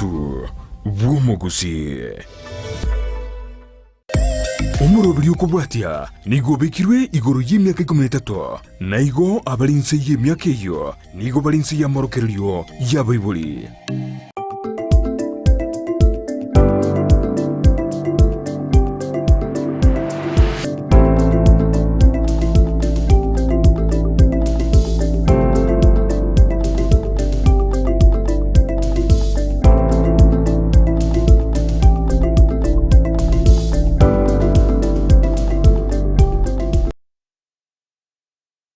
Obugusu bw'omugusi. Omurobiri okubwatya nigo bekirwe igoro y'emyaka 13 naigo abalinse y'emyaka eyo nigo balinse y'amorokereryo y'abaibuli.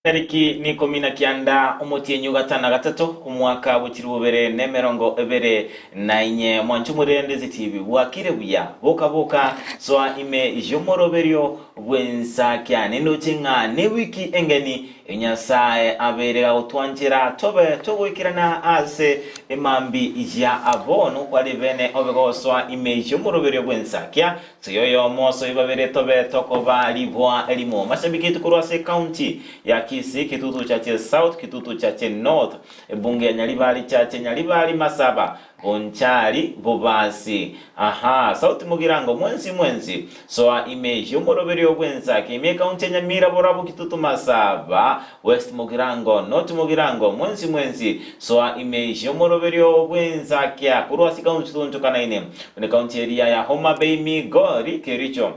Tariki ni 19 omutienyu gatana gatatu umwaka w'ikirubere nemerongo ebere na inye mwanchumurendezi TV wakire buya boka soa ime jomoroberio bwensa kyane nochinga ne wiki engeni enyasaye aberega utwanjira tobe togwikirana ase emambi ya abono kwali bene obegosoa ime jomoroberio bwensa kya soyoyo moso ibabere tobe tokoba libwa elimo mashabiki tukurwase county ya Kisi, kitutu chache South, kitutu chache North, bunge Nyalibali chache Nyalibali Masaba, Bonchari, Bobasi. Aha, South Mugirango, mwenzi. Soa image, umoroberio bwenza, kime kaunti Nyamira Borabu kitutu Masaba, West Mugirango, North Mugirango, mwenzi. Soa image, umoroberio bwenza kia, kuruwasi kaunti tuntukana ine. Kune kaunti area ya Homa Bay, Migori, Kericho.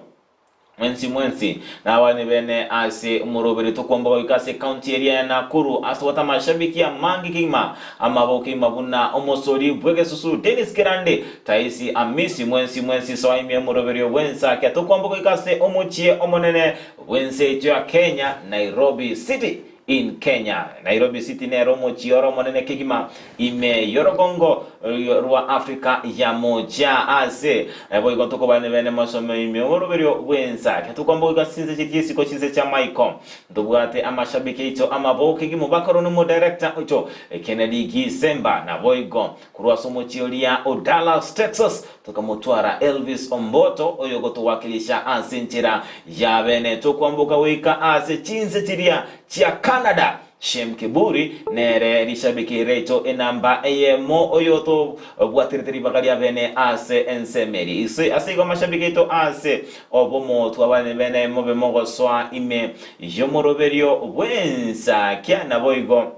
Mwenzi na wani bene ase umurobere tukwamba ikase county area ya Nakuru aswata mashabiki ya mangi kima amaboki mabuna omosori bwege susu Dennis Kerande taisi amisi mwenzi soimi umurobere wensa kia tukwamba ikase omochie omonene wense ya Kenya Nairobi City in Kenya. Nairobi City nero mochioro monene kigima ime yorogongo rua Afrika ya moja ase ebo igotoko bane bene mosome ime oroberio wensa katukwambo gasinze chikisi ko chinze cha Michael ndubwate amashabiki ito amaboke gimo bakoro no director ito Kennedy Gisemba na boigo kurwa somo chiolia o Dallas Texas tukamotwara Elvis Omboto oyogoto wakilisha asinchira ya bene tukwambuka wika ase chinze chiria chia Canada Shem Kiburi nere rishabiki reito enamba mo oyoto bwatiritiri bakalia bene ase ensemeri ise asigo mashabiki ito ase obomo twabane bene mobe mogo soa ime jomoroberio wensa kya na boigo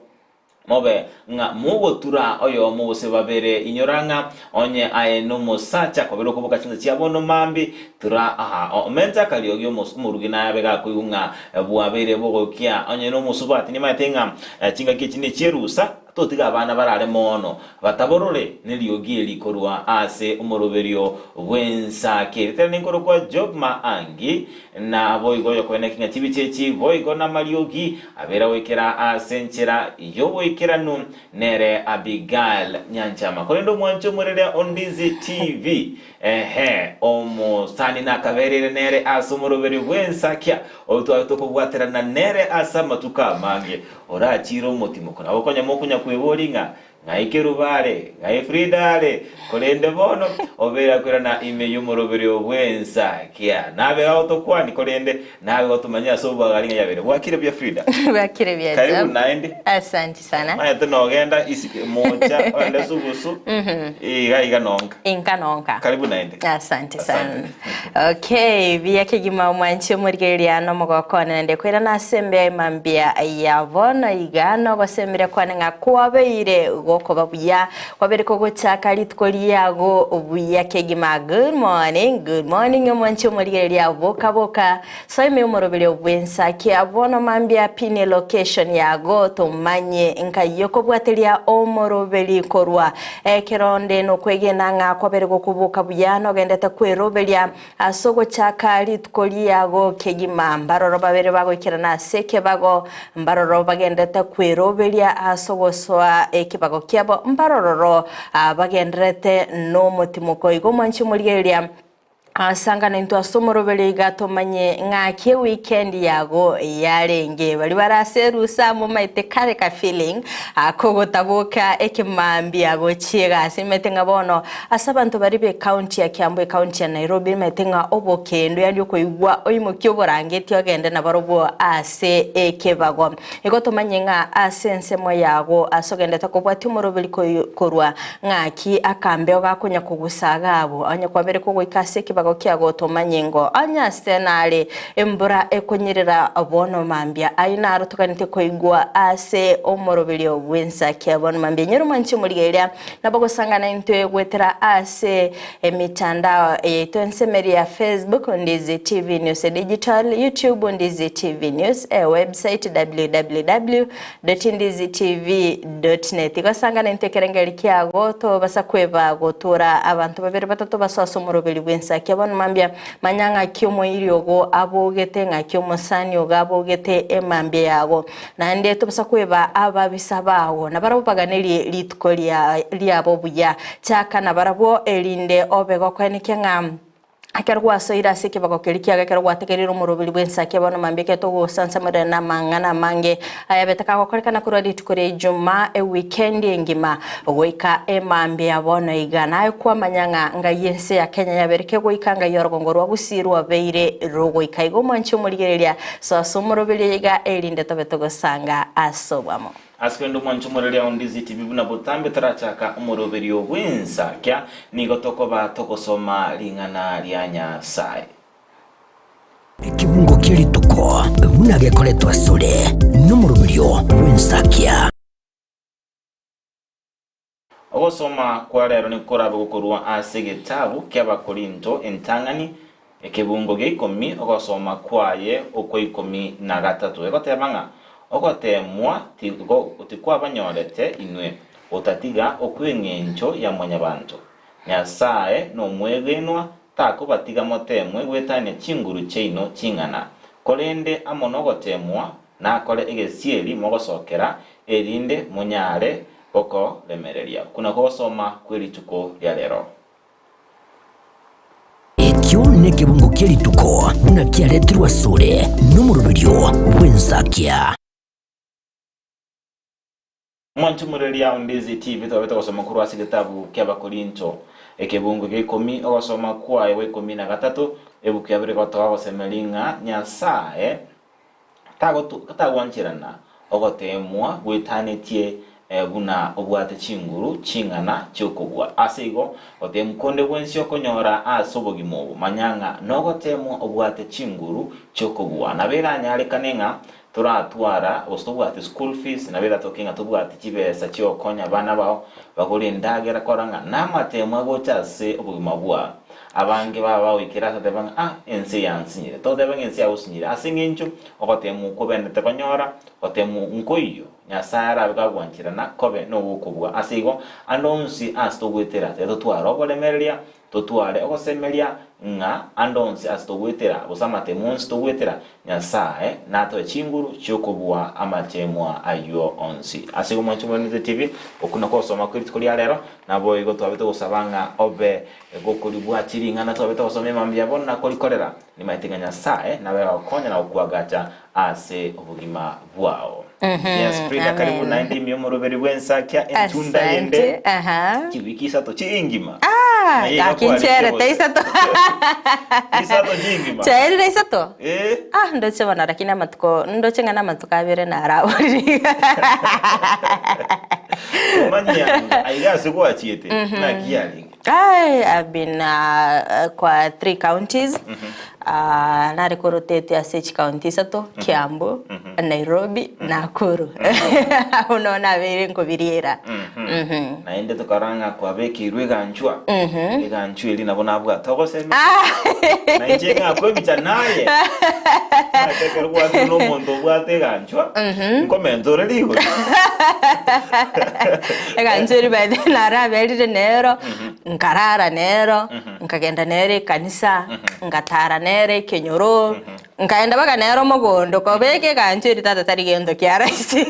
mobe nga mugo tura oyo mugo sebabere inyoranga onye aye no mosacha kobero kubuka chinza chiabono mambi tura aha omenta kaliyogyo murugina yabega kuyunga buabere bogo kya onye no musubati ni matenga chinga kichine cherusa totiga abana barare mono bataborole niliogie likorwa ase umoroberio wensa kire ningoro kwa job maangi na boigo yokwene kinga chibichechi boigo na maliogi abera wekera asenchera yo wekera nun nere Abigail Nyanchama kolendo mwancho murere Ondizi TV omo sani na kaverere nere asumoroberio wensa kya oto kubwatera na nere asama tukamange ora chiro motimo kona bokonya mokunya kwebolinga ngaikerubare ngaifridale kolende bono obera kurana ime yumoroberio bwensa kia nabe autokwani kolende nabe otumanya soba galinga yabere wakire bya Frida wakire bya karibu naende asante sana maya tunogenda isi moja wale subusu iga nonga inkanonga karibu naende asante sana okay bya kigima mwanche murigeria no mugokona nde kwera na sembe mambia yabona igano basembere kwana ngakwabeire goko babuya kwabereko gochaka litkolyago obuya kegima. Good morning mwanche murigeria boka so ime umorobele obwensa kiabona mambia pine location yago tumanye nka yoko bwatelia omorobeli korwa keronde no kwegenanga kwabereko kubuka buyano gendeta kwerobelia asogo chaka litkolyago kegima mbaroro babere bago kirana seke bago mbaroro bagendeta kwerobelia asogo soa ekibago kiabo mbaroro bagendrete no mutimoko igo mwanchi murigeria asangana into asomorobele gatomanye ngake weekend yago yarenge bali baraserusa mu maite kare ka feeling akogotaboka ekimambi yago chiega simete ngabono asabantu bari be county ya Kiambu county ya Nairobi maite nga obokendo yandi koigwa oimo kyoborangeti ogende na barobo ase ekebago egotomanye nga asense mo yago asogende takobwati morobeli korwa ngaki akambe ogakonya kugusaga abo anya kwabere kugwikase kibago kiago tomanyengo anya senale embura ekonyerera abono mambia aina arutukanite koigwa ase omorobeli obwensa kiabono mambia nyero manchi muligeria nabago sangana into gwetera ase emitandao etonsemeri ya Facebook Ndizi TV News Digital, YouTube Ndizi TV News, website www.ndizitv.net. Gasanga nentekerengeri kiago to basakweba gotora abantu babiri batatu basoso murobeli bwensa kyabona mambia manyanga kyomo iriogo abogete nga kyomo sani ogabogete emambia yago na nde to basakweba ababisabawo nabarabupaganeli litkolia liabo buya chaka nabarabo elinde obego kwenike nga akarwa soira sike bakokelikia akarwa tekeriro murobili bwensa kyabona mambike to sansa murena mangana mange ayabetaka kokolekana kuradi tukore juma weekend ngima goika emambe yabona igana kwa manyanga nga yense ya Kenya yabereke goika nga yorogongorwa busirwa beire rogo ikaigo mancho muligerelia so somurobili iga elinde tobetogo sanga asobamo askendo mancho murelia Ndizi TV buna botambe tarachaka umuroberi obwensa kya nigotoko ba tokosoma lingana lyanya sai ekibungo kiri toko bunage koletwa sole numurubirio bwensa kya ogosoma kwa lero nikorabe gukorwa ase gitabu ky'abakorinto entangani ekibungo geikomi ogosoma kwaye okweikomi na gatatu egotebanga ogotemwa tikwa banyorete inwe otatiga okwengencho ya mwanyabantu nyasaye no mwegenwa tako batiga motemwe gwetane chinguru cheino chingana kolende amonogotemwa na kole egesieli mogosokera erinde munyare oko lemereria kuna kosoma kwelituko lya lero ekyo nekibungo kyelituko buna kyaletirwa sole numurubirio bwensakya Mwanchu murelia Ndizi TV tobeta gosoma kuru ase gitabu ky'abakorinto ekibungo geikomi ogosoma kwaye weikomi na gatatu ebuku yabere gotoga gosemelinga nyasaye tagwanchirana ogotemwa gwetanetie buna obwate chinguru chingana chokogwa aseigo otemkonde bwensio konyora asobogimobo manyanga nogotemwa obwate chinguru chokogwa nabera nyale kanenga turatwara ostobwate school fees nabera tokinga tobwate chibesa chiokonya bana bao bagole ndagera koranga namatemwa gochase obugima bwa abange baba wikira tebanga ense yansinyire todebanga ense yawusinyire asingincho ogotemu kobende tebanyora otemu nkoiyo nyasara bigagwanchira na kobe no gukubwa asigo andonsi astogwetera tetwara obolemeria totware ogosemeria nga andonsi astogwetera bosamate monsi togwetera nyasaye nato chinguru chokobwa amatemwa ayo onsi asigo Mwanchu Ndizi TV okuna kosoma kwitiko lya lero nabo igo twabete gusabanga obe gokolibwa chiringa na twabete gusoma mambya bona kolikorera ni maitinga nyasaye nawe okonya na okuagacha ase obugima bwao yes Frida karibu 90 myomoroberi bwensa kya entunda yende kibikisa to chingima Kakinchere teisato isato jingima chere teisato ndoche bana rakina matuko ndoche ngana matuka abere nara manya aiga siku achiete na kiali I've been kwa 3 counties na recruited ya 6 counties ato Kiambu Nairobi Nakuru unaona vile nkobiriera na ende tukaranga kwa beki rweganchwa eganchwa eli nabona bwa togoseme na injenga kwa bitanaye atekero kwa no mondo bwa teganchwa nkomendore ligo eganchwa bade nara beli nero nkarara nero nkagenda nere kanisa ngatara nere kenyoro nkaenda baka nero mogondo ko beke kanchiri tata tari gendo kiaraisi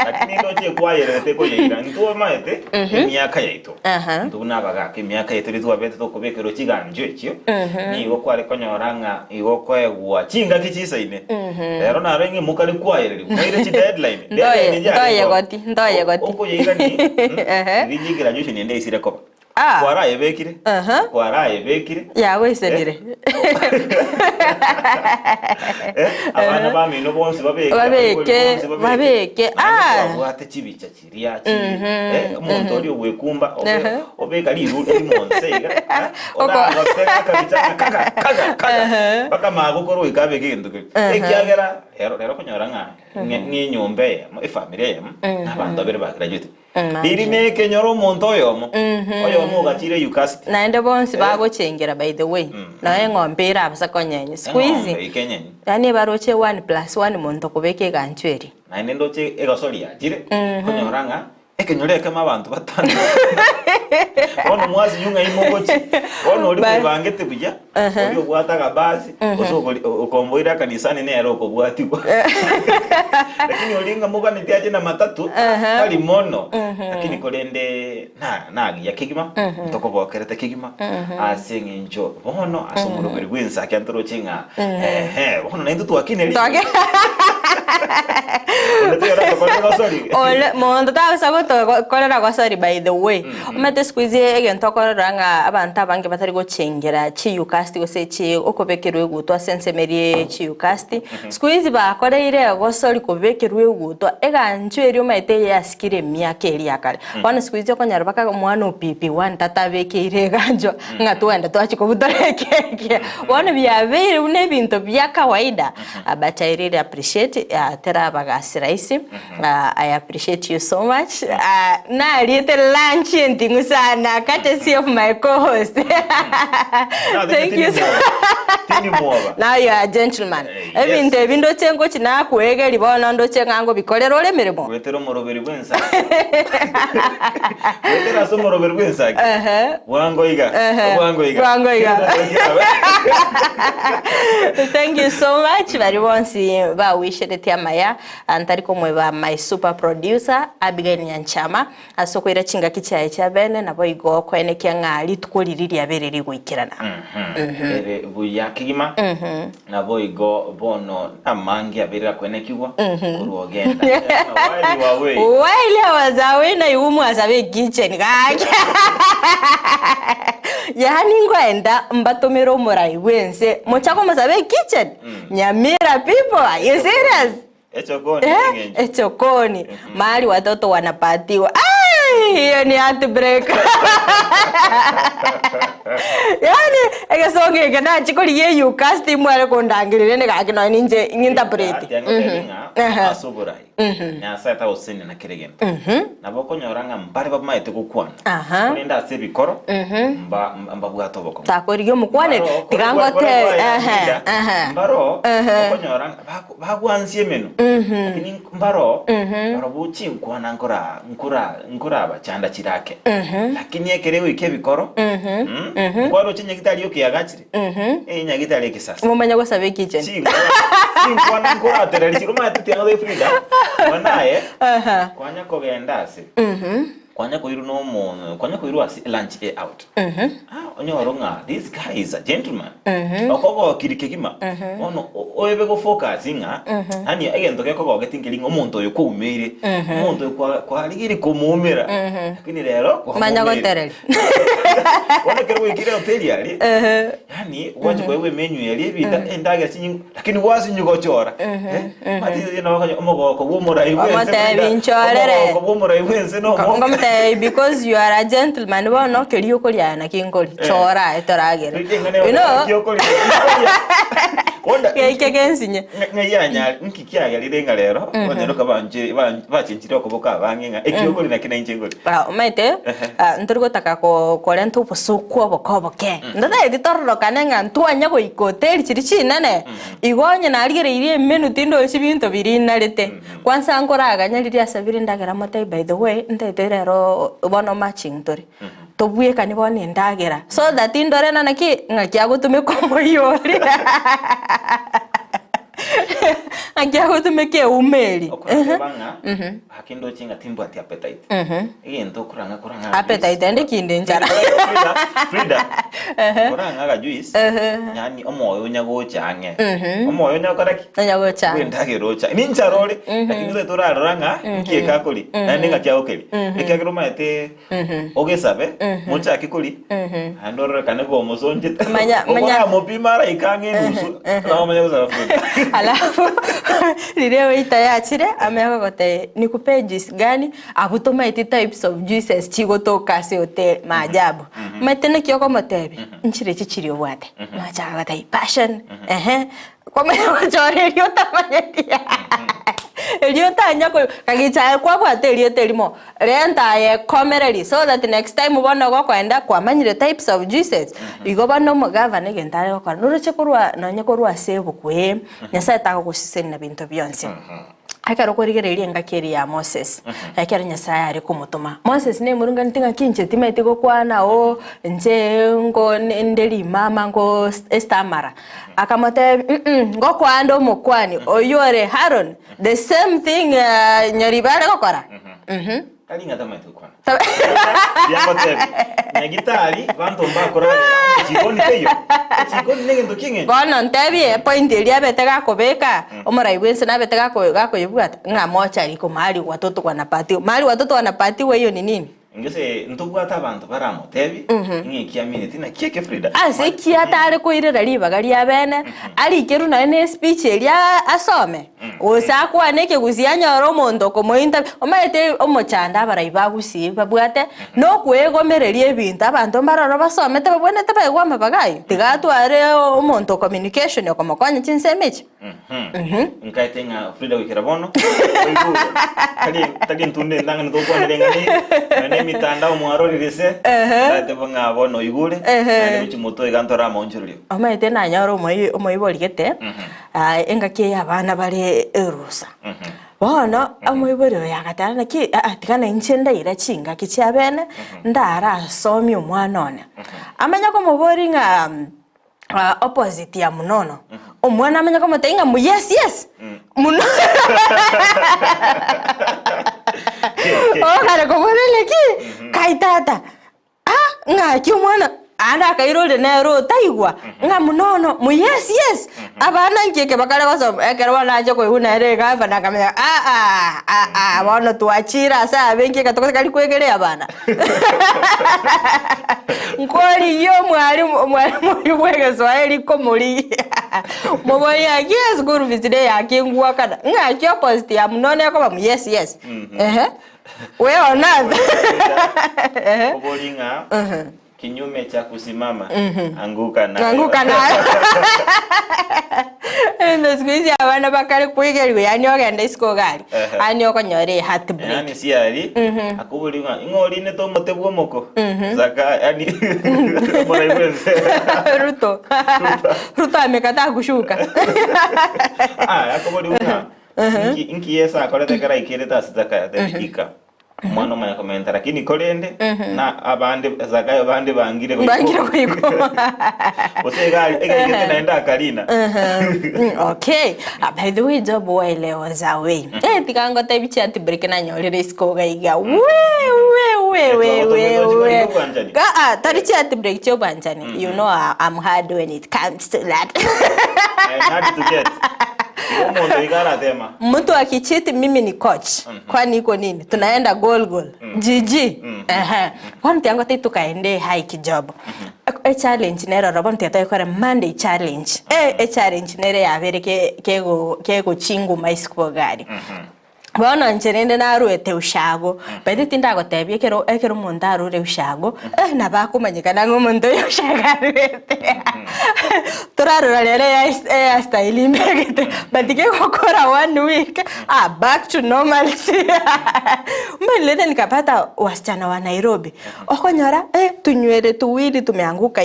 lakini ndoche kwayerete ko yeira ntuo maete emyaka yaito ntuna baga ke myaka yaito ritwa bete to kubekero kiganjo ekyo ni go kware konyoranga igo kwegwa chinga kichisaine rero naro ngi mukari kwayerere kwaire chi deadline ndoye goti uko yeira ni rigi graduation ende isire ko kwaraye bekire yawe isedire abana bamino bonse babeke wate chibicha chiria umuntu oli wekumba obeka liru limonse oda goteka kabitana kaga baka mago koro ikabe kinduke ekyagera rero konyoranga nyombe family yam abantu abere ba graduate diri meke nyoro umuntu oyomo gatire yukasti naende bonsi bagochengera by the way naye ngombera abasa konyenye squeeze yani baroche 1+1 muntu kubeke ganchweri naende ndoche egosoria tire konyoranga ekenyoreke mabantu batano ono mwazi yunga imogochi ono oli kubangete buja oli obwataga basi ukomboira kanisani nero okobwatibwa lakini olinga mugane tiaje na matatu kali mono lakini kolende nagi ya kigima tokobokerete kigima asinge njo bono asomuro beri gwensa kyantoro chinga bono naindu twakine ole mondo tabasago korera gosori by the way umate squeeze egento koranga abantu abange batari gochengera chi ukasti gose chi okobekerwe gutwa sensemerie chi ukasti squeeze bakoreire gosori kobekerwe gutwa eganchweri umaite yaskire myaka eri yakare bana squeeze konyara baka mwana opipi one tatabekeire ganjo ngatuenda twachiko butoreke bana byabere une bintu bya kawaida abachairire appreciate tera bagasiraisi I appreciate you so much na riete lunch endingu sana courtesy of my co-host thank you so now you are a gentleman ebinte bindo chengo china kuege libona ndo chengango bikolero ole mirimo wetero moroberi bwensa wetero so moroberi bwensa wango iga thank you so much bari bonsi ba wishere tiamaya antari komwe ba my super producer Abigail Nyanchama asokwira chinga kichaye cha bene nabo igo kwene kyangari tukoliriria bereri gwikirana buya kigima nabo igo bono amangi aberera kwene kigwa kurugenda wali wazawe na yumu asabe kitchen gake yani ngwenda mbatomero murai wense mochako masabe kitchen nyamira people are you serious echokoni mahali watoto wanapatiwa hiyo ni heartbreak yani egesonge kana chikoli ye you cast mwale kondangirire ne gakino ninje interpret asuburai na sata osene na kiregeno nabo konyoranga mbare bamaite gukwana kuninda ase bikoro mba bwato boko takoriyo mukwane tigangote mbaro konyoranga bagwansie meno lakini mbaro buchi kwana nkura abachanda kirake lakini ekerewe ike bikoro kwaro chinye kitali okiyagachire nyagitali ekisasa mumanya go sabe kitchen kwana nkura terali chiruma tutianga de frida wanaye kwanya kogenda ase kwanya koiru no mo kwanya koiru ase lunch out onyoronga this guy is a gentleman okogo kirikegima ono oebe go focusinga hani egento keko getingiringa omuntu oyo kuumeire omuntu kwa ligiri kumumira lakini rero manya go terali wana kero ikire hotel yali yani waje kwewe menu yali ebinda endaga sinyi lakini wasi nyugo chora mati no baka omogo ko bumura iwense no because you are a gentleman bono keriyo kolyana kingoli chora etoragera you know Keke gensinye ngayanya nkikiaga lirenga rero onyeroka banje bachinjira okuboka bangenga ekiyogoli nakina injengoli umete nturgo taka ko kolento busukwo bokoboke ndada editorro kanenga ntwanya go ikoteli chirichi nane igonye narigere iri menu tindo shibinto birinarete kwanza ngoraga nyaliria sabiri ndagera motai by the way ndete rero bono matching tori tobuye kanibone ndagera so that indore nanaki ngakiago tumekomo yori Angia tumeke umeli. Okubanga. Hakindo chinga timbo ati appetite. Ento kuranga. Appetite ende kinde njara. Frida. Kuranga ga juice. Yani omoyo nyago change. Omoyo nyago karaki. Nyago change. Wenda gerocha. Nincha role. Lakini tora ranga kieka koli. Nani ngakya okeli. Ekya roma ete ogesabe. Mucha akikoli. Andora kanego mozonje. Manya mopimara ikange nusu. Na manya za Frida. Alafu leo itayachire ameka kote nikupe juice gani akutoma iti types of juices chigotoka se hotel maajabu. Matene kyoko motebi. Nchire chichiri obwate. Machaga kote passion. Kwa mwana chore liota manyetia. Liota nyako kagicha kwa bwate liota limo. Renta ye komereli so that next time ubona go kwenda kwa manyire types of juices. Igo bano mugava negentare kwa nuruche kurwa nanye kurwa save kwe. Nyasa taka kusiseni na bintu byonse. Akaro kurigereria ngakeri ya Moses. Akero Nyasaye ari kumutuma. Moses ne murunga ntinga kinche timete go kwana o nje ngo ndeli mama ngo estamara. Akamata ngo kwando mukwani oyore Haron the same thing nyaribare gokora. Kali ngata mai tukwana. Yango tebi. Nyagitari bantu mbakora chikoni teyo. Chikoni nege ndokinge. Gono ntebi point elia betega kobeka. Omorai wense na betega ko yibwata. Ngamocha liko mali watoto wanapati. Mali watoto wanapati weyo ni nini? Ngese ntubwata abantu baramo tebi. Ngikia minute na kieke Frida. Ase kiata ari koirera libaga lya bene. Ari keru na ne speech elia asome. Osakwa neke guzianya romondo komo interview. Omaete omochanda baraiba gusi babwate no kwegomereria ebintu abantu mbararo basome tebe bwene tebe gwama bagayo. Tigatu are omonto communication yokomokonya chinsemechi. Nkaitenga Frida wikirabono. Tagi ntunde ndanga ndoko nengani mitandao mwarori rese ate banga bono igure ani chimoto igantora monjuryo amaite na nyaro moiborigete engake abana bari erusa bona amoiboro yagatana ki atikana inchenda ira chinga kicyabene ndara somi umwana one amanya ko muboringa opposite ya munono omwana amanya ko mutenga mu yes muno kare ko morele ki kaitata nga ki umwana anda kairole na ro taigwa nga munono mu yes abana nkeke bakale baso ekero naje ko huna ere gava na kamera wana tuachira saa benki katoka kali kwegere abana nkori yo mwalimu wege Swahili ko muri moboyi yes guru viside yake ngwa kada nga ki opposite ya munono ko mu yes we ona obolinga kinyume cha kusimama anguka na ndo squeeze abana bakari kwigeriwe yani ogenda isiko gali ani okonyore heartbreak yani si ari akubulinga ingori ne to motebwo moko zaka yani mora iwenze ruto amekata kushuka akubulinga inki yesa kolete kara ikireta zaka ya dakika mwana manya komenta lakini kolende na abande zakayo abande bangire ko osega egagete naenda Karina okay by the way job leo zawe tikango tebichi ati break na nyolere isko gaiga we tarichi ati break cho banjani you know I'm hard when it comes to that I'm hard to get mtu akichiti mimi ni coach kwani iko nini tunaenda goal GG kwani tiango titu kaende hike job a challenge nero robon tiata ikore Monday challenge challenge nere ya vere kego chingu maisiko gari Bono ncherende na ruete ushago bede tinda gotebye ekero muntu arure ushago na bakumanyikana ngomuntu yoshaga ruete turarura rere ya style imegete batike kokora 1 week back to normalcy mbelete nikapata wasichana wa Nairobi okonyora tunywele tuwili tumeanguka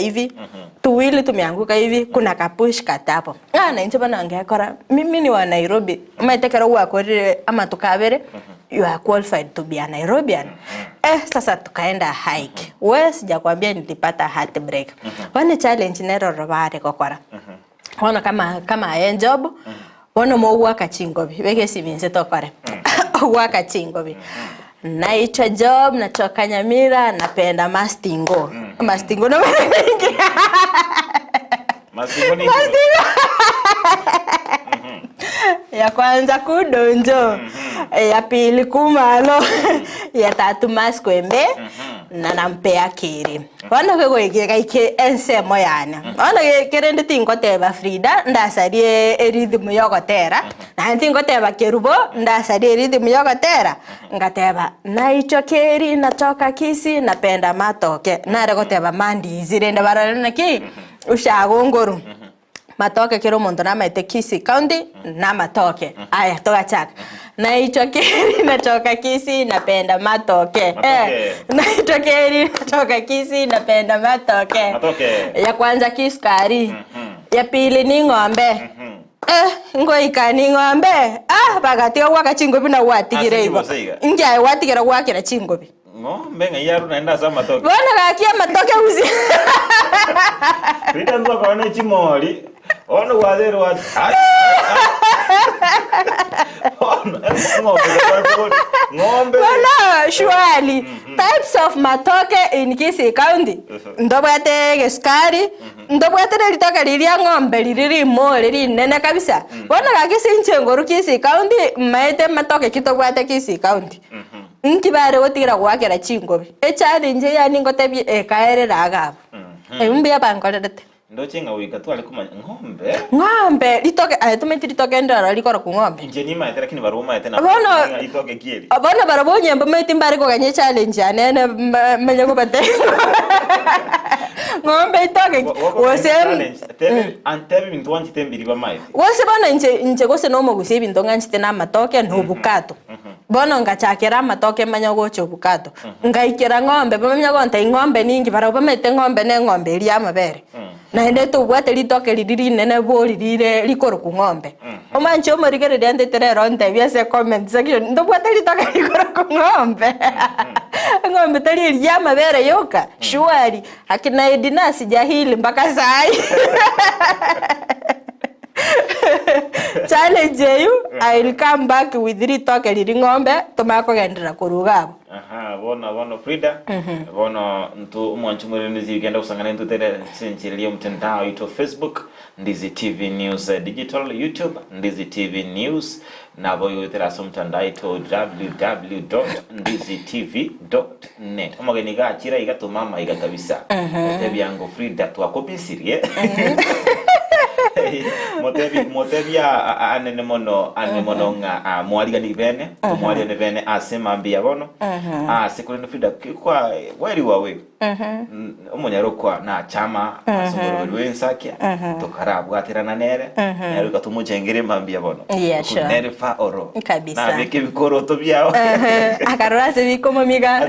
hivi kuna kapush katapo na nje bana ngekora mimi ni wa Nairobi umetekera uakorire ama tukabere you are qualified to be a Nairobian sasa tukaenda hike wewe sijakwambia nilipata heartbreak wana challenge nero robare kokora wana kama job bono mo gwaka chingobi bege siminze tokore gwaka chingobi naitwa Job, natoka Nyamira, napenda mastingo. Mastingo no mengi. Mastingo ni ya kwanza kudonjo, ya pili kumalo, ya tatu maskwembe, na nampea kiri. Wana kwego ike ensemo yana. Wana kerende tingo teba Frida, ndasarie rhythm yogotera. Na tingo teba Kerubo, ndasarie rhythm yogotera. Ngateba naicho keri, natoka Kisii, napenda matoke. Narego teba mandi zirenda barana ki ushago ngoro. Matoke kero muntu namaite Kisii County na matoke. Aya tugachaka. Naitwa Keri, natoka Kisii, napenda matoke. Naitwa Keri, natoka Kisii, napenda matoke. Ya kwanza kisukari. Ya pili ni ng'ombe. Ngoika ni ng'ombe. Bagati gwaka chingobi na watigire ibo. Ngia watigire gwakira chingobi. Ng'ombe ngayaru naenda za matoke. Bwana gakia matoke uzi. Frida ndo kaone chimoli. Ono wazero wa ng'ombe. Bwana shwali. Types of matoke in Kisii County. Ndobwate gesukari. Ndobwate litoke lilia ng'ombe liriri mo liri nene kabisa. Bwana gakisi nchengoru Kisii County maite matoke kitobwate Kisii County. Nkibare gotira gwakira chingobi. Challenge yani ngotebi kaerera agabo. Mbia bankorete. Ndochenga wika tu alikuma ng'ombe. Ng'ombe litoke tumeti litoke ndara likora ku ng'ombe. Njeni maite lakini baruma maite na Bono litoke kieli. Abona barabonye mba meti mbari ko ganye challenge anene menye ko bate. Ng'ombe itoke wose antebi bintu wanchi tembiri ba maite. Wose bana nje gose no mogusi ibintu nganchite na matoke no bukato. Bono ngachakira matoke manya gocho bukato. Ngaikira ng'ombe bamenya gonta ng'ombe ningi baraba mete ng'ombe ne ng'ombe iri amabere. Na ende tu bwate litoke liriri nene boli lire likoro ku ng'ombe. Omancho morigere ndende terero ntebia se comment section ndo bwate litoke likoro ku ng'ombe. Ng'ombe tali iri amabere yoka shwari akina Edinasi jahili mpaka sai. Challenge you, I will come back with litoke liri ng'ombe tomako gendera kurugabo. Bona Frida. Bona ntu umwanchumure ndizi ugenda usangana ntu tere senchirio mtandao ito Facebook Ndizi TV News Digital, YouTube Ndizi TV News, na boyo iteraso mtandao ito www.ndizitv.net. Omogeni gachira igatuma mama igatabisa. Tebi yango Frida twakopisirie. Motebi anene mono nga mwaliga ni bene, mwaliga ni bene asema mbia bono. Sekule no Frida kwa wali wawe. Omonyaro kwa na chama asongoro wensakia tokarabwa aterana nere. Nero katumujengere mambia bono. Nere fa oro. Kabisa. Na beke bikoro to byao. Akarora se bikomo miga.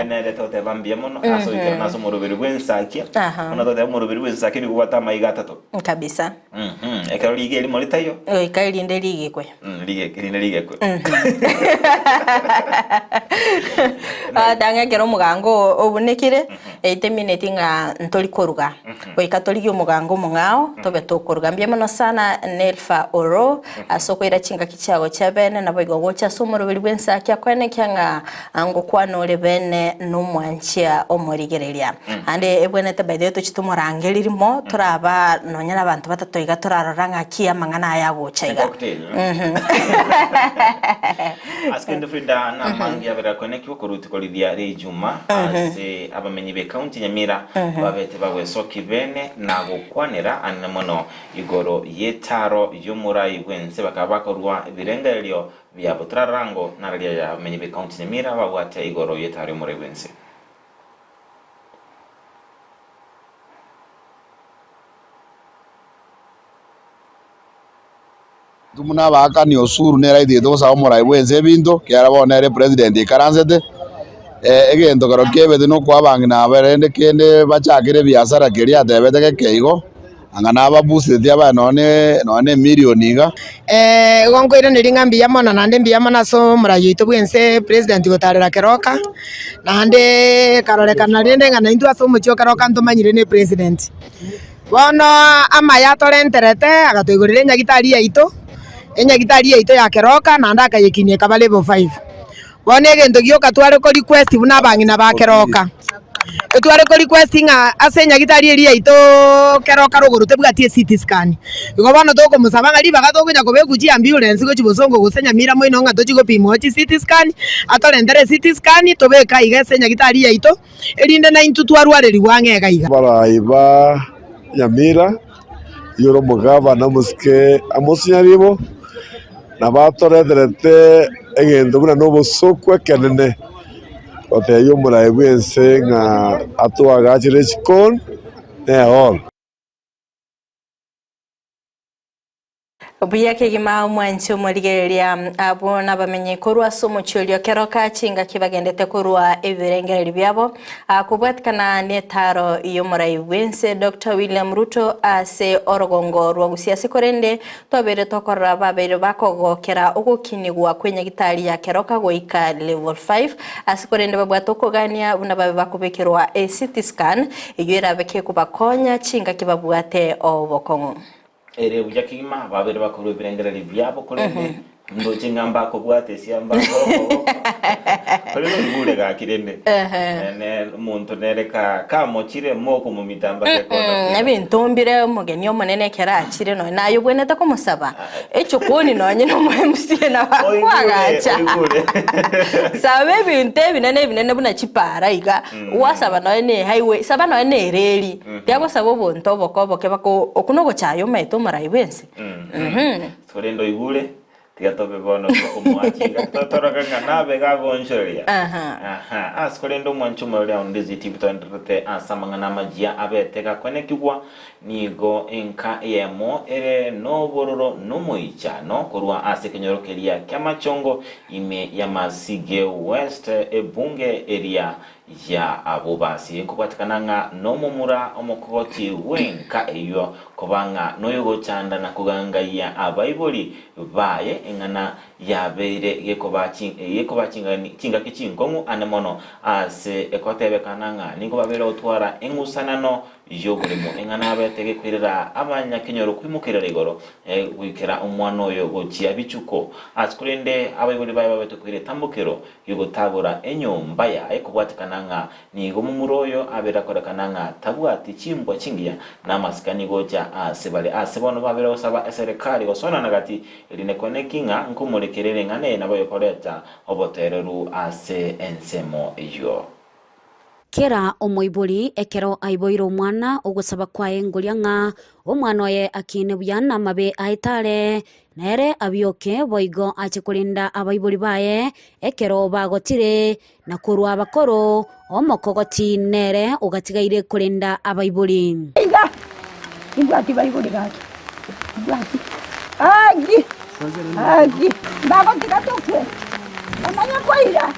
Nere tote bambia mono aso ikera naso morobero wensakia. Ona tote morobero wensakia ni kuwata maigata to. Kabisa. Ekaro lige eli molita yo. Ikairi nde lige kwe. Lige kwe. Danga kero mugango obunekire 8 minutes nga ntoli koruga. Oika toli mugango mungao tobe tokoruga mbye mono sana Nelfa Oro asoko ira chinga kichago cha bene na boigo gocha somoro bili bwensa kya kwene kyanga ango kwano le bene no mwanchia omorigereria. Ande ebwenete bade to chitumorangirimo turaba nonyana abantu batatoiga turaroranga kia mangana aya gochaiga. Askende Frida na mangi abera koneki wokuruti kolidia rejuma ase abamenyi be county Nyamira babete bagwesoki bene na gukwanira anemono igoro yetaro yumura igwense bakabakorwa birengeryo bya butrarango naralia ya abamenyi be county Nyamira babwate igoro yetaro yumura igwense. Tumuna baka ni osuru nera idito sa omora ibwense binto kiara bonere president ikaranzete egento karo kebete no kwa bangina berende kende bachakire biashara keria tebete keigo angana babuste dia ba none milioni ga gongo ire niri ngambi ya mona nande mbi ya mona so mora yito bwense president gotarera keroka nande karore kana rende ngana indu aso mucho keroka ntomanyire ne president bono ama yatorenterete agatoigurire nyagitari yaito enyagitari yaito ya keroka na ndaka yekinie kaba level 5 bono egento gioka tware ko request buna bangina ba keroka tware ko request nga ase nyagitari eri yaito keroka rogorute bwatie CT scan igo bono toko musabanga riba gatokunya kobeguchi ambulance go chibosongo gusenya mira moino nga tochi gopimo chi CT scan atorendere CT scan tobeka igese nyagitari yaito erinde na intu twarwareri wangega iga baraiba Nyamira yoro mugaba na musike amusinyaribo nabatoretherete egento buna nobosokwe kenene oteyo murai bwense nga atwagachire chikon all Obuya kegima mwanchi omurigereria abo nabamenye korwa somo chulio keroka chinga kibagendete korwa ebirengereri byabo akubwatikana netaro iyo murai wense Dr. William Ruto ase orogongo rwa gusiasi korende tobere tokorra babere bakogokera ogukinigwa kwenye gitari ya keroka goika level 5 asikorende babwatokogania buna babe bakubekirwa CT scan igwera beke kubakonya chinga kibabwate obokongo ere buja kigima babere bakuru birengereri byabo kolende ndo chingamba ko bwate siamba ko kolendo ngure ga kirende ne muntu nereka kamochire moko mu mitamba ke kono ebintu mbire mugeni omunene kera akire no nayo bwenete ko musaba echo koni no nyine mu MC na bakwagacha sabe bintu binene buna chipara iga wasaba no ne highway saba no ne reli byabo sabo bonto bokoboke bako okunogo chayo meto marai bense kolendo igure tiatobe bono kumwachinga totoroka nganabe gagonchoria askolendo mwanchumo lya ndizi tibitondete asamangana majia abeteka konekigwa nigo enka yemo ere no bororo no moichano kurwa asekenyorokeria kyamachongo ime ya Masige West ebunge area ya abobasi nkubatikananga no mumura omokoti wenka eyo kobanga noyogo chanda na kuganga ya abaiboli baye engana yabeire yekobachinga chinga kichingongu anemono ase ekotebe kananga ningo babere otwara engusanano yogurimo engana abetege kwirira abanya kenyoro kwimukirira igoro wikera umwana oyo gochia bichuko askurende abaiboli baye babetokwire tambukiro yogotabura enyomba ya ekobatikananga nigo mumuroyo abera korekananga tabwati chimbwa chingia namasikani gocha asebale asebono babere osaba serikali gosona nagati eline konekinga nkumurekerere ngane nabo yokoreta obotereru ase ensemo iyo kera omoibori ekero aiboiro mwana ogusaba kwae ngulianga omwana oye akine buyana mabe aitare nere abioke boigo achikulinda abaibori baye ekero bagotire na kurwa abakoro omokogoti nere ugatigaire kulinda abaibori Ibwati baibori gaki ibwati agi bagoti gatokwe ananya kwaira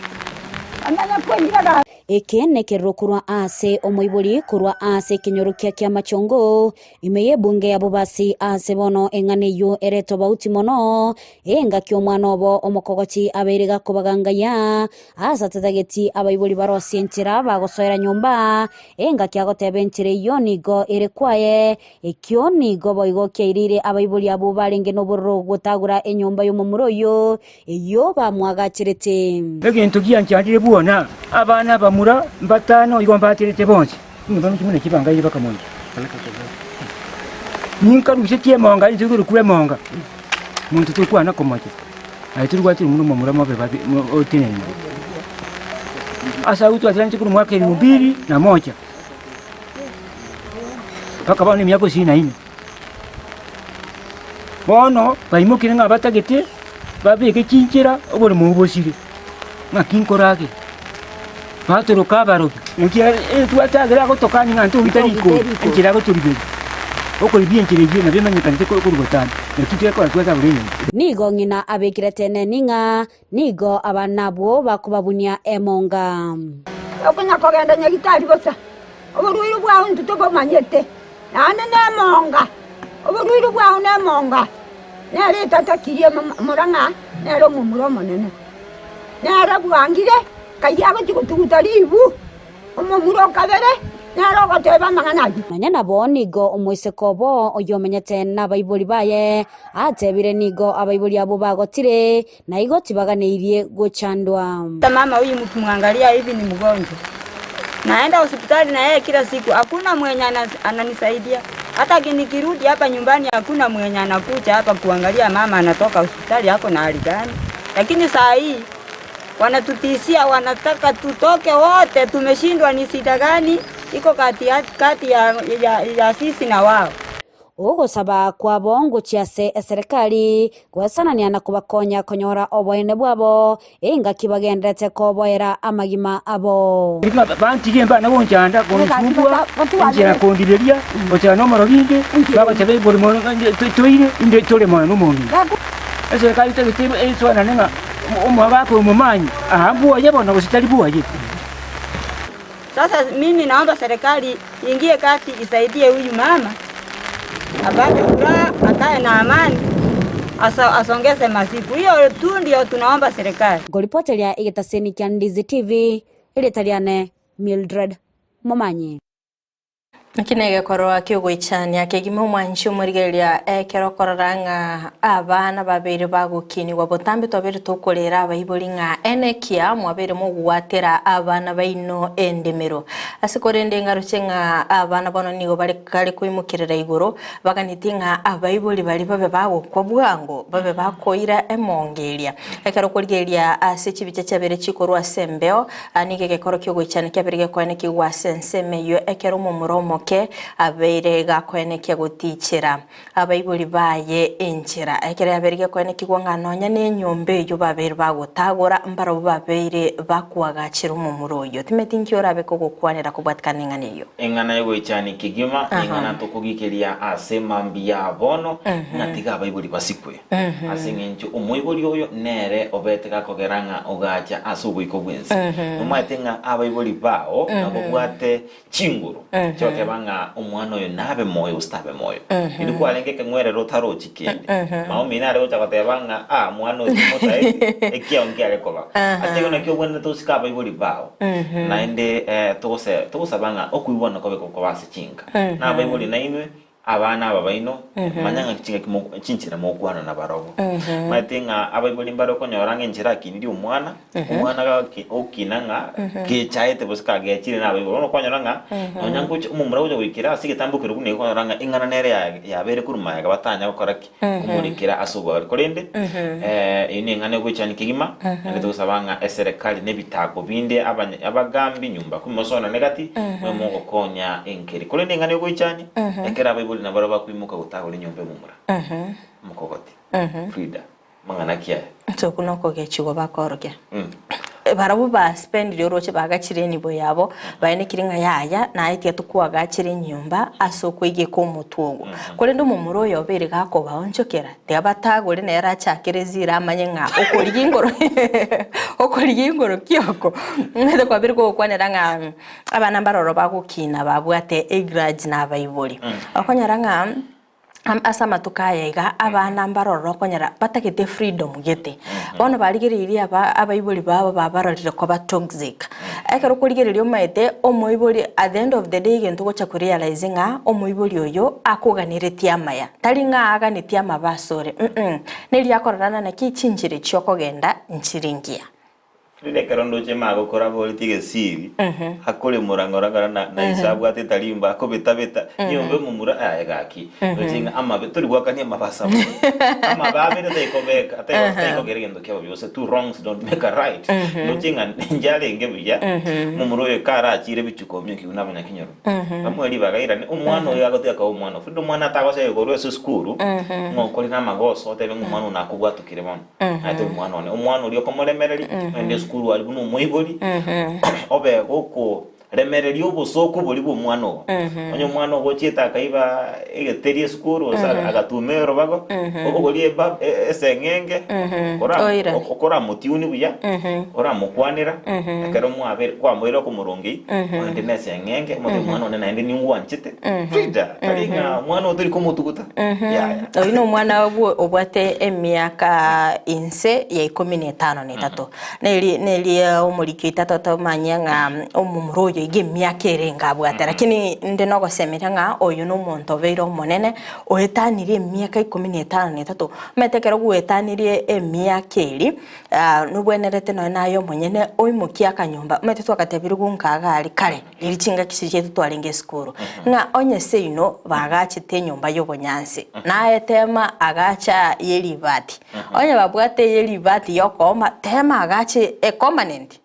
ga eke nekero kurwa ase omoibori kurwa ase kinyorukia kia machongo imeye bunge ya bubasi ase bono engane yo ereto bauti mono enga kyo mwana obo omokogoti aberega kubagangaya asa tatageti abaibori baro sientira bagosoera nyomba enga kya gotebentire yo nigo erekwaye ekyo nigo boigo kyairire abaibori abo barenge no borro gutagura enyomba yo mumuroyo eyo bamwagachirete egintu giyancyandire buona abana bamura mbatano igomba atirete bonse ngomba mukimune kibanga yiba kamonje ninka rushitie monga izuguru kure monga muntu tukwana komoje aiturwa tiri muno mumura mabe babi otinene asa utu atlanti kuru mwaka 2001 paka bane myako sina ine bono baimukire nga batagete babeke kinchira obole mubosire makinkorage Patro kabaro nkia tuatagira gotokani ngantu bitariko nkira goturibye okori bien kireje na bemanye kanite ko kurugotana nekitye ko atwaza burini nigo ngina abekirete ninga nigo abanabo bakubabunia emonga okunya kogenda nyagitari gosa oburuiru bwa untu to bomanyete nane nemonga oburuiru bwa nemonga nere tata kirie muranga nere mumuro monene nere bwangire kayago chikutugutaribu omomuro kabere Nero teba manganaji. Nanyana bonigo omwise kobo oyomenyete na baibuli baye atebire nigo abaibuli abo bagotire na igoti baganeirie guchandwa. Mama huyu mtu mwangalia hivi ni mgonjwa. Naenda hospitali na yeye kila siku. Hakuna mwenye ananisaidia. Hata nikirudi hapa nyumbani hakuna mwenye anakuja hapa kuangalia mama anatoka hospitali hapo na hali gani. Lakini saa hii wanatutishia, wanataka tutoke wote. Tumeshindwa ni shida gani iko kati ya sisi na wao. Ugusaba kwa bongo chiase serikali gwesanania na kubakonya konyora oboene bwabo inga kibagendete koboera amagima abo. Bantige mbana bonjanda konsumbwa njira kondireria ochana marobinde baba chabe bori monotoire inde tole mono mono. Serikali tegete eso nanenga umwabako umumanyi ahambuwa yabona gusitali buwaje. Sasa mimi naomba serikali ingie kati isaidie huyu mama. Apate furaha, akae na amani, asongeze masiku. Hiyo tu ndio tunaomba serikali. Golipotelia igetaseni kya Ndizi TV ilitaliane Mildred Momanyi. Kinege korwa kyogwichania kegimo mwanchi umurigeria ekero kororanga abana babiri bagukini wabotambe tobere tokolera abayiboli nga enekia mwabere mugwatera abana baino endemero asikorende ngaruche nga abana bono nigo bari kale kwimukirira iguru baganitinga abayiboli bali babe bagukwa bwango babe bakoira emongeria ekero kurigeria asichibiche cyabere chikorwa sembeo anige koro kyogwichania kyabere kwene kigwa sensemeyo ekero mu muromo abeire gakwenekia gutichira abaibuli baye enchira ekere aberige kwenekigwa nganonya ne nyombe yo babere bagutagura mbaro babeire bakwagachira mu muroyo timetinki orabe ko gukwanira kubwatkana nganiyo engana yego ichani kigima engana tukugikiria asema mbia bono natiga abaibuli basikwe asingencho umuibuli oyo nere obetega kogeranga ogacha asubwiko bwensi umatenga abaibuli bao nabugwate chinguru choke banga umwana oyo nabe moyo ustabe moyo ilikuwa lengeke ngwere rotaro chikende maomi nare ucha batebanga mwana oyo mota ekia ongiale koba asego nakyo bwana tosika baibuli bao naende tose banga okuibona kobe kokobase chinga na baibuli nainwe abana babaino manyanga kichinga chinchira mokwana na barobo matenga abaibuli mbaro konyoranga enchira kiniri umwana okinanga kechaete bosika gechire na abaibuli no konyoranga onyango umumura ujo wikira asige tambukiro kune konyoranga ingana nere ya bere kuruma ya batanya gukoraki kumurikira asugo korende ini ngane gwichani kigima ende tusabanga serikali nebitako binde abagambi nyumba kumosona negati mwe konya enkeri korende ngane gwichani ekera abaibuli na baraba kwimuka gutagura inyombe mumura mukogoti Frida mangana kia kuno kogechigo bakoroke barabu ba spend yoroche bagachire nibo yabo bayene kiringa yaya na itia tukwaga chire nyumba asokwige ko mutugo kole ndo mumuro yobere gako baonchokera teabatagore na yarachakirezira amanyenga okorigingoro kyoko ngede kwabiri ko kwaneranga abana mbaroro bagukina babwate egrudge na bayiboli akonyaranga asama tukayega abana mbaroro konyara batakete freedom gete bona barigiriria abayiboli baba babarorire ko toxic ekero kurigiriria omaete omoiboli at the end of the day gento gocha kurealize nga omoiboli oyo akuganiretie amaya tari nga aganitie amabasore neri akorana na kichinjire cyokogenda nchiringia Frida karondo chema gukora politike siri hakore murangora na isabu atetalimba ko betabeta nyombe mumura ayagaki ntinga ama turi gwakania mabasa ama babere tekobeka ateko gerendo kyabo byose two wrongs don't make a right ntinga njale ngebuya mumuro yo kara akire bicukomye kiunabanya kinyoro bamweli bagaira umwana oyo agote ka umwana Frida umwana atagose yegoro eso skuru ngokori na magoso tebe umwana unakugwatukire bono ate umwana uri okomolemereri ende skuru ali buno moiboli obe goko remereri obosoko boli bo mwana onyo mwana gocheta kaiba egeterie skuru agatumero bago ogoli eba esengenge okora motiuni buya ora mukwanira akero mwabere kwa mwero ko murongi ende nesengenge mote mwana one naende ni ngwanchite Frida talinga mwana oturi ko mutuguta oyino mwana obwate emiaka inse ya 15 n'itatu neli omuriki itatu manyanga omumuroyo oyo ige miaka erenga bwate lakini ndi no gosemera nga oyo no muntu obeire omonene oetanirie miaka 15 metekero gwetanirie emiaka eri nubwenerete no nayo monyene oimukia kanyumba mete twakatebiri gunkaga ali kare iri chinga kisije tutwalinge skuru nga onye seino bagachite nyumba y'obonyansi na etema agacha yeribati onye babwate yeribati yokoma tema agache permanent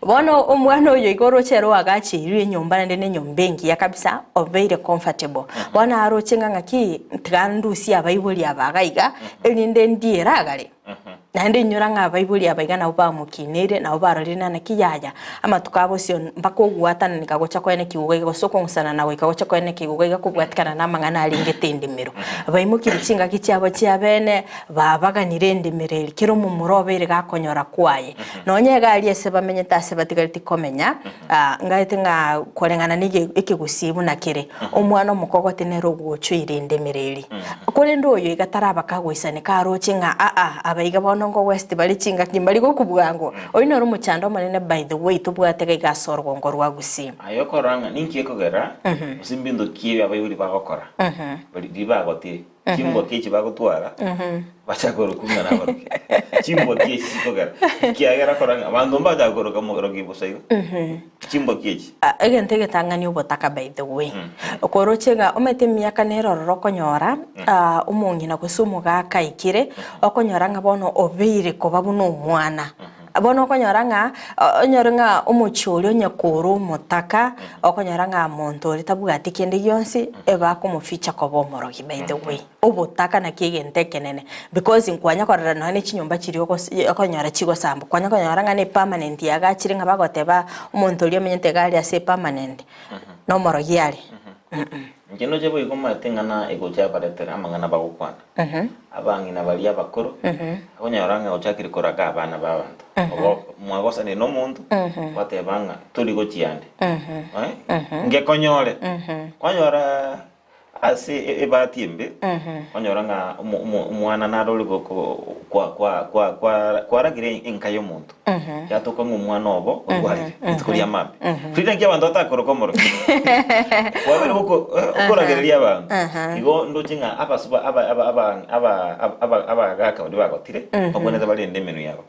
bono omwana oyo igoro chero agache iri nyumba nende ne nyombengi ya kabisa obeire comfortable bona arochenga ngaki tgandusi abayibuli abagaiga elinde ndieragale nande nyura nga bayibuli abaiga na uba mukinere na uba rorina na kiyaya ama tukabo sio mpaka ogwatana nikagocha kwene kiugo gosoko ngusana nawe ikagocha kwene kiugo gakubwatikana na mangana alingete ndimiro bayimukiri chinga kicyabo cyabene babaganire ndimire kiro mu murobere gakonyora kwaye nonye gali ese bamenye tase batigaliti komenya ngaite nga korengana nige ikigusibu nakire omwana omukogote nero gwocho irinde mireri kore ndoyo igatara bakagwisane karochinga abaiga bono ngo west bali chinga kimbali go kubwango oyino ro muchando manene by the way tubwatega igasorwa ngo rwagusima ayokoranga ninki ekogera usimbindo kiwe abayuri bagokora bali dibagote kimbo kichi bagotwara bachakoro kumna nabaruke kimbo kichi kogera kiagera koranga bando mbaja goroka mugoroki bosayo kimbo kichi egentege tangani ubotaka by the way okorochenga omete miaka nero rokonyora umungi na kusumu gakaikire okonyora ngabono obeire kobabuno omwana abono okonyoranga onyorenga umuchuli onyakuru mutaka okonyoranga muntu ritabugati kende yonsi eba kumuficha kobomorogi by the way obutaka na kigente kenene because nkwanya korera no ne chinyumba kiri okonyora chigo sambu kwanya konyoranga ne permanent yaga chiringa bagoteba umuntu uri amenyete gali ase permanent no morogi yali ngeno jebo igoma tengana egoja baretera amangana bagukwana abangina bali abakoro akonyoranga ochakiri koraga abana babantu mwagosa ne no muntu batebanga tuli gochiande ngekonyore kwanyora ase ebatimbe kwanyora umwana naroli kwa ragire enkayo muntu yatoka ngumwana obo ogwali itukuria mabe frida nk'abantu atakorokomoro wabere uko okoragereria abantu igo ndochinga abasuba aba gaka bali bagotire oboneza bali ndemenu yabo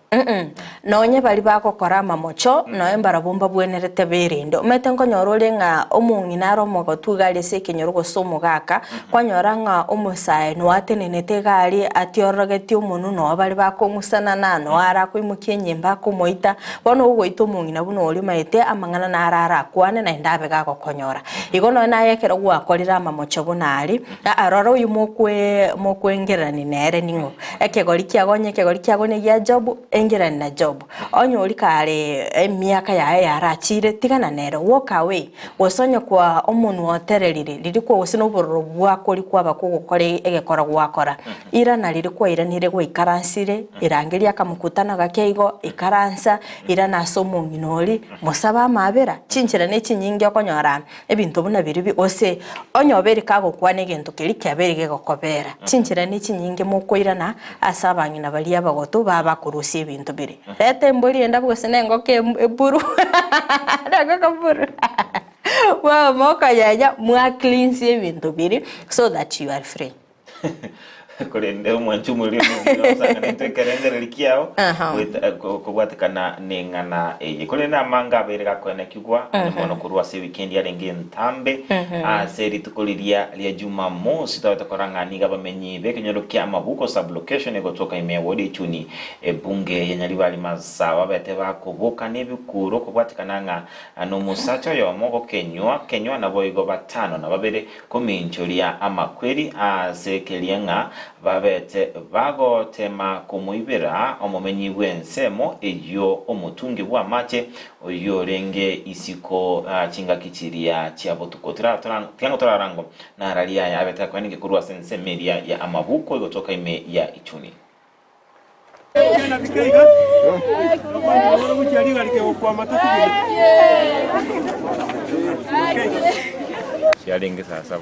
nonye bali bakokora mamocho noye mbarabumba bwenerete berindo mete nkonyorore nga omunginaro mogotugali sekenyoro gosomo gaka kwanyoranga omusaye no atenenete gali atiorogeti umuntu no bali bakongusana nano ara kwimukie nyemba kumoita bono ugoita omungina buno oli maite amangana narara kwane na ndabe gakokonyora igo no na yekero gwakorira mamocho bunali aroro uyu mokwengerani nere ningo ekegori kiagonye ya job engerani na job onyo oli kale emiaka yae yarachire tigana nere walk away wosonye kwa omuntu wotererire ririko osino bororo bwakori kwaba kugukore egekora gwakora ira na ririko ira nire gwa ikaransire irangeria kamukutana gakeigo ikaransa ira naso munginoli musaba amabera chinchira ne chinyingi okonyora ebintu buna biribi ose onyobere kago kwane gento kiri kyabere gokobera chinchira ne chinyingi mukoirana asabangina bali abagoto baba kurusi ebintu biri lete mboli enda bwese nengoke eburu ndagaka buru wa moka yaya mwa cleanse ebintu biri so that you are free korende umwanchumuri n'osanga ntekerengere likiao kubwatikana nengana korenda manga bereka kwene kigwa mono kurwa se weekend ya lenge ntambe seri tukoliria lia Jumamosi tawatakoranga niga bamenyi bekenyoro kya mabuko sub location egotoka imewodi chuni bunge yenyalibali masawa bete bakoboka nebikuro kubwatikana nga no musacho yo moko kenywa na boigo batano na babere komincholia amakweri sekelianga babete bagotema kumuibera omumenyi bwensemo eyo omutungi bwa mache oyo renge isiko chinga kichiria cyabo tukotira tyango turarango na ralia ya abeta kwanike kurwa sense media ya amabuko igotoka ime ya ichuni Sialinge sasa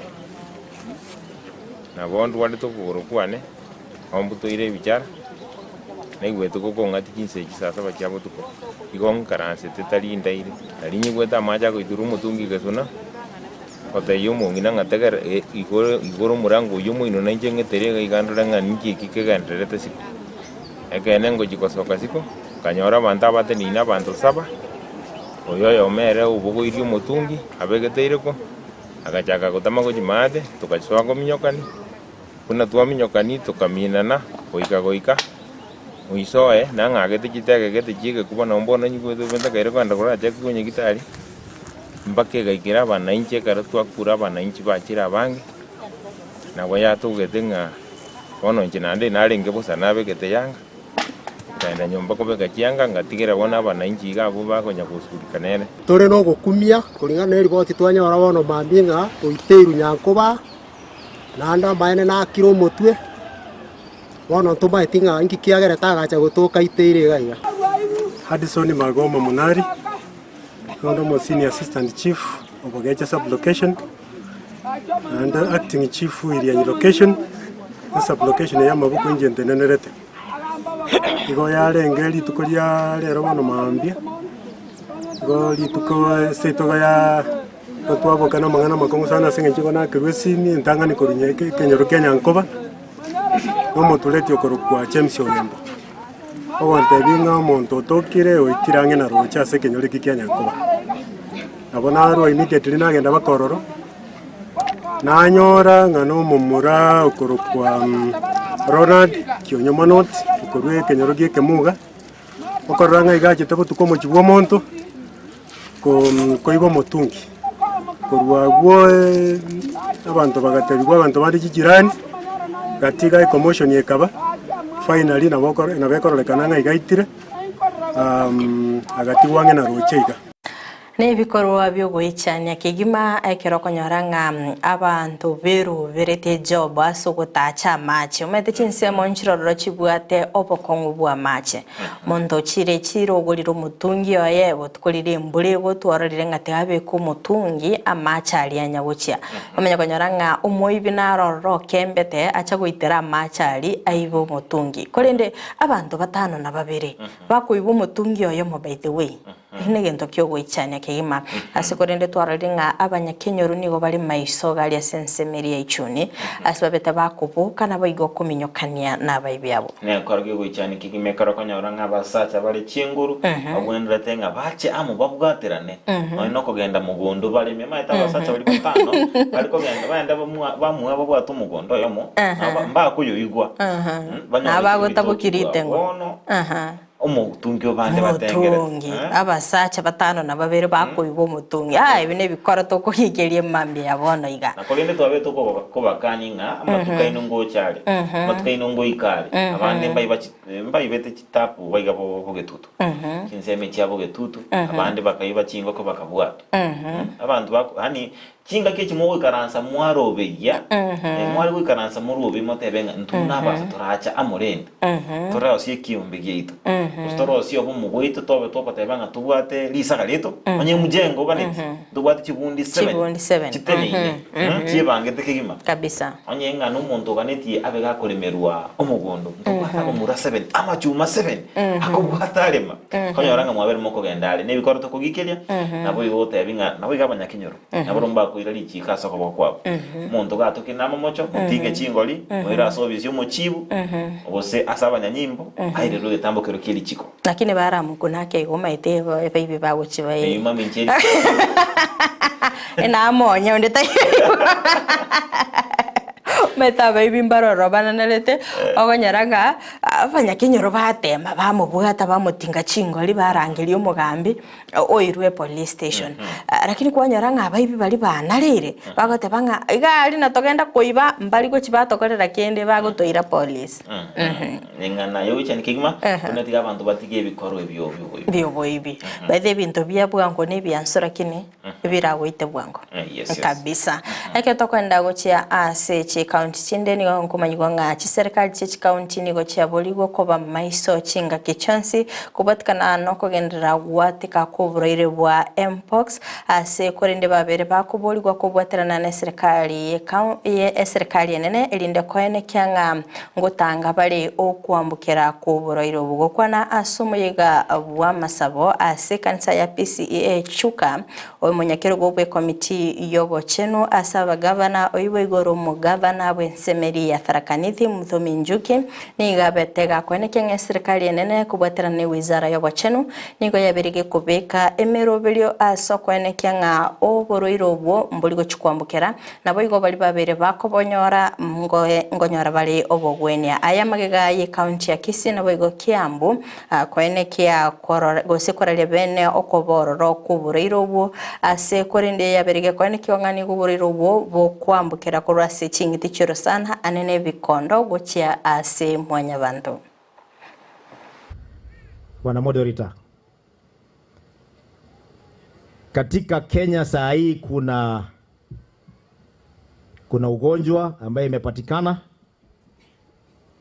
na bondu wale to kugoro kwane ombuto ire bichara naigwete gokong'ati chinsechi saa saba chia botuko igo nkaransete tarindaire nari nyigwete amache agoitira omotungi gesuna otaiyo omong'ina ng'ategere igoro omorango oyo omoino nainche ng'etere igaigandore ng'a niki eki kegendererete siko ekene ngochi gosoka siko nkanyora abanto abatenine abanto 7 oyo oyomere obogoirie omotungi abegeteireko agachaka gotama gochi maate tukachisoa gominyokani buna twaminyokani tukaminana goika muisoe nang'agete chitegegete chiegekuba nombono nyigwete bentakaire kwenda korache kunye gitari mpaka igaikera abananchi ekero twakura abananchi bachire abange nabo yatugete ng'a bono inche nande narenge bosa nabegete yanga kaenda nyomba kobeka chianga ngatigera bona abananchi gabo bakonya gusurikanere tore no gokumia kuringana na riboti twanyora bono mambinga oiteiru nyankoba nanda maene na kiro motwe bono tumaetinga inki kiagere tagacha gotoka iteire gaiga Hadison Magoma Munari Honorable Senior Assistant Chief of Ogecha Sub-Location and Acting Chief Irianyi Location Sub-Location ya Mabuku Inje Ntenenerete igo yarenge lituko lya lero bono mambia igo lituko seitoga ya twavoka na mang'ana makongo sana senge nchiko na kirwesini ntangani korunyeke kenyoro kenya nkoba nomotuleti okorokwa James Olembo obantebinga omonto otokire oikirange na rocha ase kenyoro ki kenya nkoba abona aro immediately nagenda bakororo nanyora ng'ana omomura okorokwa Ronald Kionyomanot okorwe kenyoro gieke muga okorora ng'a igachete botuko omochibwa omonto koiba omotungi korwa gwo abantu bagaterigwa abantu bari chijirani gatiga commotion yekaba finally nabekorolekana ng'a igaitire agatigwa ng'e na rocheiga Nebikorwa byogoichania kigima ekero konyora ng'a abantu beru berete job asogutacha mache umete chinsemo nchirororo chibwate obokongu bwa mache mondo chire chiro ogoriro mutungi oye botukorire mbure gotwarorire ng'ate abeko mutungi amacha alianya gochia omenya konyora ng'a omoibi narororo kembete acha goitera amacha ali aibo mutungi korende abantu 5 na 2 bakoibo mutungi oyo mo by the way negento kyogoichania kigima asikorende twarorire ng'a abanyakenyoru nigo bari maiso gali asensemeri ya ichuni asibabete bakubuka na baigo kuminyokania na baibyabo ne korge goichania kigime karo konyora ng'a basacha bari chinguru abwendera tenga bache amo babwaterane no kogenda mugondo bari memaita basacha bari 5 bari kogenda baenda bamwe babwata mugondo yomo mba kuyoigwa abagotabukirite ngo omutungi obande batengere abasacha 5 na 2 bakoibo omutungi ibi nebikora tokuhigerie mambi yabono iga nakolende twabe tokobakani ng'a amatukaino ngochari amatukaino ngoikari abande mbai bete chitapu baiga bogetutu kinseme chiabo getutu abande bakaiba chingo ko bakabwata abantu hani chinga kechi mowe karansa mwarobeya mwari we karansa murobe motebenga ntuna basa toracha amorende torao sie kiombe gitu storo sie obo mugoito tobe tebanga tubwate lisa galito onye mujengo baneti tubwate chibundi 7 chitene chibange tekigima kabisa onye ngano muntu ganeti abega kolemerwa omugondo tubwata omura 7 amachuma 7 akobwata lema konyoranga mwabere moko gendale nebikoro tokugikelia nabo igote binga nabo igabanya kinyoro naboromba irali chika soko bokwabo muntu gato kinama mocho mutinge chingoli moira sobisyo mochibu obose asabanya nyimbo aire ro getambo kero kili chiko lakini baramu kunake igomaite baibi bawo chibaye mami nche ena amonya ndeta meta baby mbaroro bananelete ogonyaranga abanyakenyoro batema bamubugata bamutinga chingoli barangiri omugambi oirwe police station lakini kwanyaranga baby bali banarire bagote banga igali natogenda koiba mbali go chibatokorera kende bagotoira police ningana yo cyane kigima kunatiga abantu batige bikoro ebyo boibi bade bintu byabwango nebyansora kine biragoite bwango kabisa eke tokwenda gochia ase chika county chinde nigo nkumanyigwa nga chiserikali chechi county nigo chiaboligwo koba maiso chinga kichonsi kubatikana no kugendera gwatika kuburaire bwa mpox ase korende babere bakuboligwa kubwaterana na serikali serikali enene elinde koene kyanga ngotanga bali okwambukira kuburaire bwo kwana asumuyiga bwa masabo ase kanisa ya PCEA chuka omunyakero gobwe komiti yobo chenu asaba gavana oyibo igoro mu gavana bwensemeri ya Tharakanithi Muthomi Njuki niga betega kwene kenge serikali enene kubwaterana ne wizara yobo chenu nigo yabirige kubeka emerobelio aso kwene kenga oboroiro bwo mbuligo chikwambukira nabo igo bali babere bakobonyora ngonyora bali obogwenia aya magega ye county ya Kisii nabo igo Kiambu kwene kia gose korale bene okobororo kuboroiro bwo ase korinde yabirige kwene kiongani kuboroiro bwo kwambukira kurase chingiti chiro sana anene bikondo gochia ase mwanya bantu. Bwana moderator, katika Kenya saa hii kuna ugonjwa ambaye imepatikana.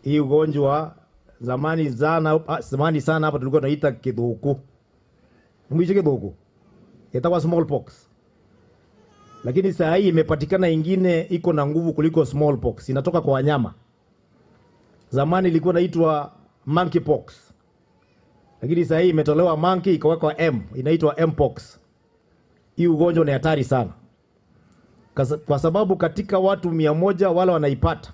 Hii ugonjwa zamani sana hapa tulikuwa tunaita kidhuku. Mwisho kidhuku itakuwa smallpox. Lakini saa hii imepatikana ingine iko na nguvu kuliko smallpox, inatoka kwa wanyama. Zamani ilikuwa inaitwa monkeypox. Lakini saa hii imetolewa monkey ikawekwa M, inaitwa mpox. Hii ugonjwa ni hatari sana. Kwa sababu katika watu 100 wale wanaipata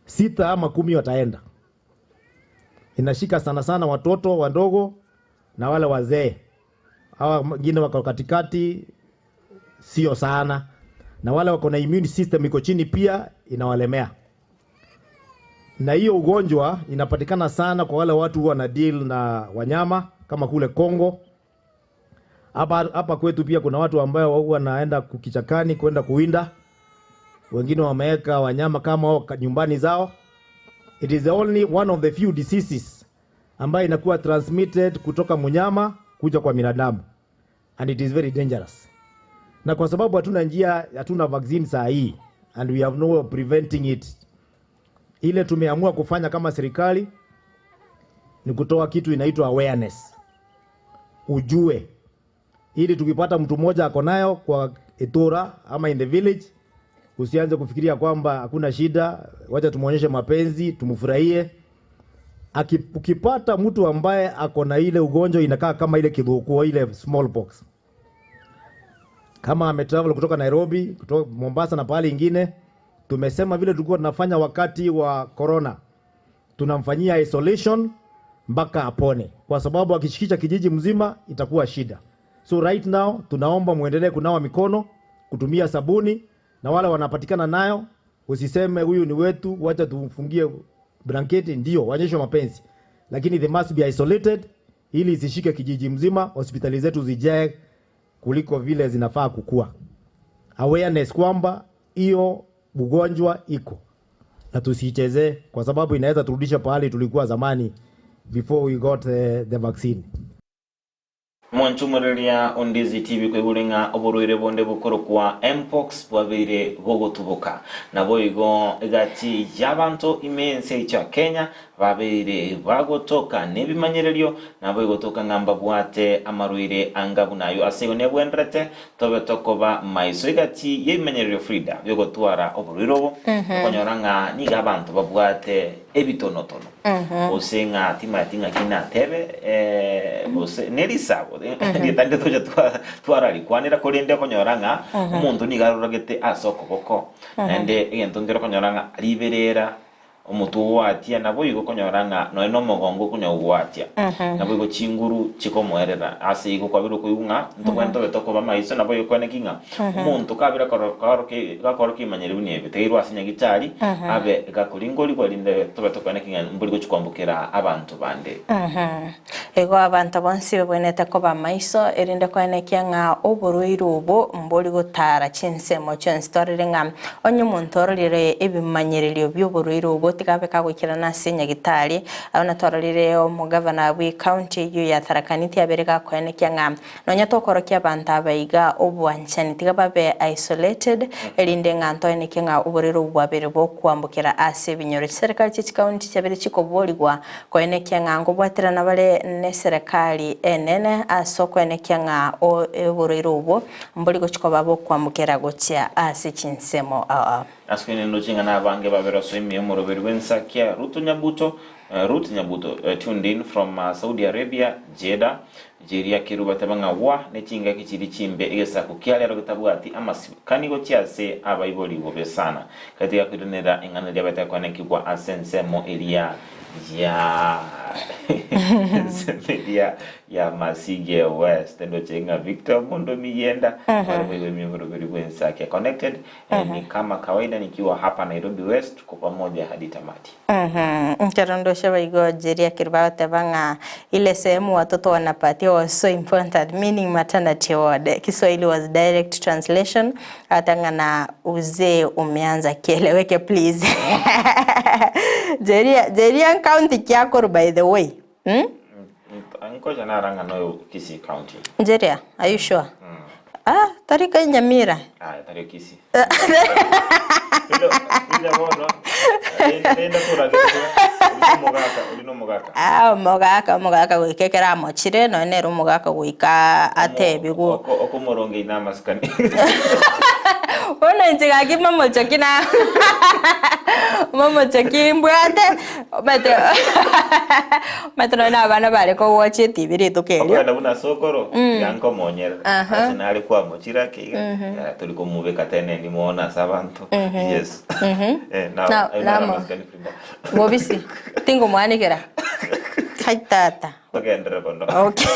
6 ama 10 wataenda. Inashika sana sana watoto wadogo na wale wazee. Hawa wengine wako katikati sio sana. Na wale wako na immune system iko chini pia inawalemea. Na hiyo ugonjwa inapatikana sana kwa wale watu wana deal na wanyama kama kule Kongo. Hapa kwetu pia kuna watu ambao wanaenda kukichakani kwenda kuwinda. Wengine wameweka wanyama kama nyumbani zao. It is only one of the few diseases ambayo inakuwa transmitted kutoka mnyama kuja kwa binadamu. And it is very dangerous. Na kwa sababu hatuna vaccine saa hii and we have no preventing it. Ile tumeamua kufanya kama serikali ni kutoa kitu inaitwa awareness. Ujue. Ili tukipata mtu mmoja ako nayo kwa etora ama in the village, usianze kufikiria kwamba hakuna shida, wacha tumuonyeshe mapenzi, tumfurahie. Ukipata mtu ambaye ako na ile ugonjwa inakaa kama ile kidhuku, ile smallpox. Kama ametravel kutoka Nairobi, kutoka Mombasa na pale ingine, tumesema vile tulikuwa tunafanya wakati wa corona. Tunamfanyia isolation mpaka apone. Kwa sababu akishikisha kijiji mzima itakuwa shida. So right now tunaomba muendelee kunawa mikono, kutumia sabuni, na wale wanapatikana nayo usiseme huyu ni wetu, wacha tumfungie blanketi, ndio waonyeshe mapenzi. Lakini they must be isolated ili isishike kijiji mzima, hospitali zetu zijae kuliko vile zinafaa kukua. Awareness kwamba hiyo ugonjwa iko. Na tusicheze kwa sababu inaweza turudisha pahali tulikuwa zamani before we got the vaccine. Mwanchumureria Ondizi TV kwebulenga oboruire bonde bukoro kwa mpox bwabire bogotubuka nabo igo igati yabantu imense cha Kenya babire bagotoka nebimanyererio nabo igotoka ngamba bwate amaruire angabu nayo asego nebwenrete tobe tokoba maiso igati yebimanyererio Frida byogotwara oboruirobo konyoranga ni gabantu babwate ebitonotono osenga timatinga kina tebe ose nerisabo nditande toje twarari kwanira kurinde konyoranga umuntu nigaruragete asoko boko ende egento ndiro konyoranga liberera omutu watia nabo igo konyoranga no mogongo kunyogwatia nabo igo chinguru chikomoerera ase igo kwabiro kuyunga ntokwento betoko ba maiso nabo igo kwene kinga umuntu kabira gakoroki manyeribu niebe teirwa asinya gitari abe gakuringoli kwalinde tobeto kwene kinga mburigo chikwambukira abantu bande ego abantu bonsi bebonete ko ba maiso erinde kwene kinga oburuirubo mburigo tara chinsemo chenstorirenga onye muntu orire ebimanyererio by'oburuirubo tigabe kagwikira na Nyagitari abona twararire omugavana wi county yu ya Tharaka Nithi abereka kwenekia nga nonya tokorokia bantu abaiga obwanchani tigababe isolated elinde nga ntoeneke nga uburiro bwabere bwo kwambukira ase binyoro serikali chi county chabere chikoboligwa kwenekia nga ngobwatira na bale ne serikali enene aso kwenekia nga uburiro bwo mboligo chikoba bwo kwambukira gochia ase chinsemo Askene nochinga na bange babero soimi omoroberi wensakia Ruth Nyabuto tuned in from Saudi Arabia, Jeddah. Jeria kiruba tabanga wa nechinga kichiri chimbe egesa kukialero kitabwati amasi kanigo chiase abaiboli bobe sana katika kudonera ingana dia bata kwa nekibwa asensemo elia ya Masige West ndo chenga Victor Mondo Miyenda wale mimi wensa connected ni kama kawaida nikiwa hapa Nairobi West kwa pamoja hadi tamati. Ntarondo shaba igo Jeria kiruba tabanga ile sehemu watoto wanapatia was so important, meaning maternity ward. Kiswahili was direct translation. Atanga na uzee umeanza kieleweke please. Jeria county kiako by the way. Anko jana ranga no Kisii county. Jeria, are you sure? Tarika Nyamira. Tarika Kisii. Mogaka wikekera mochire no nero mogaka wika ate bigu okomoronge ina maskani ona ntiga kima mochokina mama chokimbwate matro na bana bare ko woche tibiri tukelio okada buna sokoro yanko monyera asinali kwa mochira kiga tuliko mube katene ni muona sabantu yes na maskani bobisi tingo mwanikera kaitata okay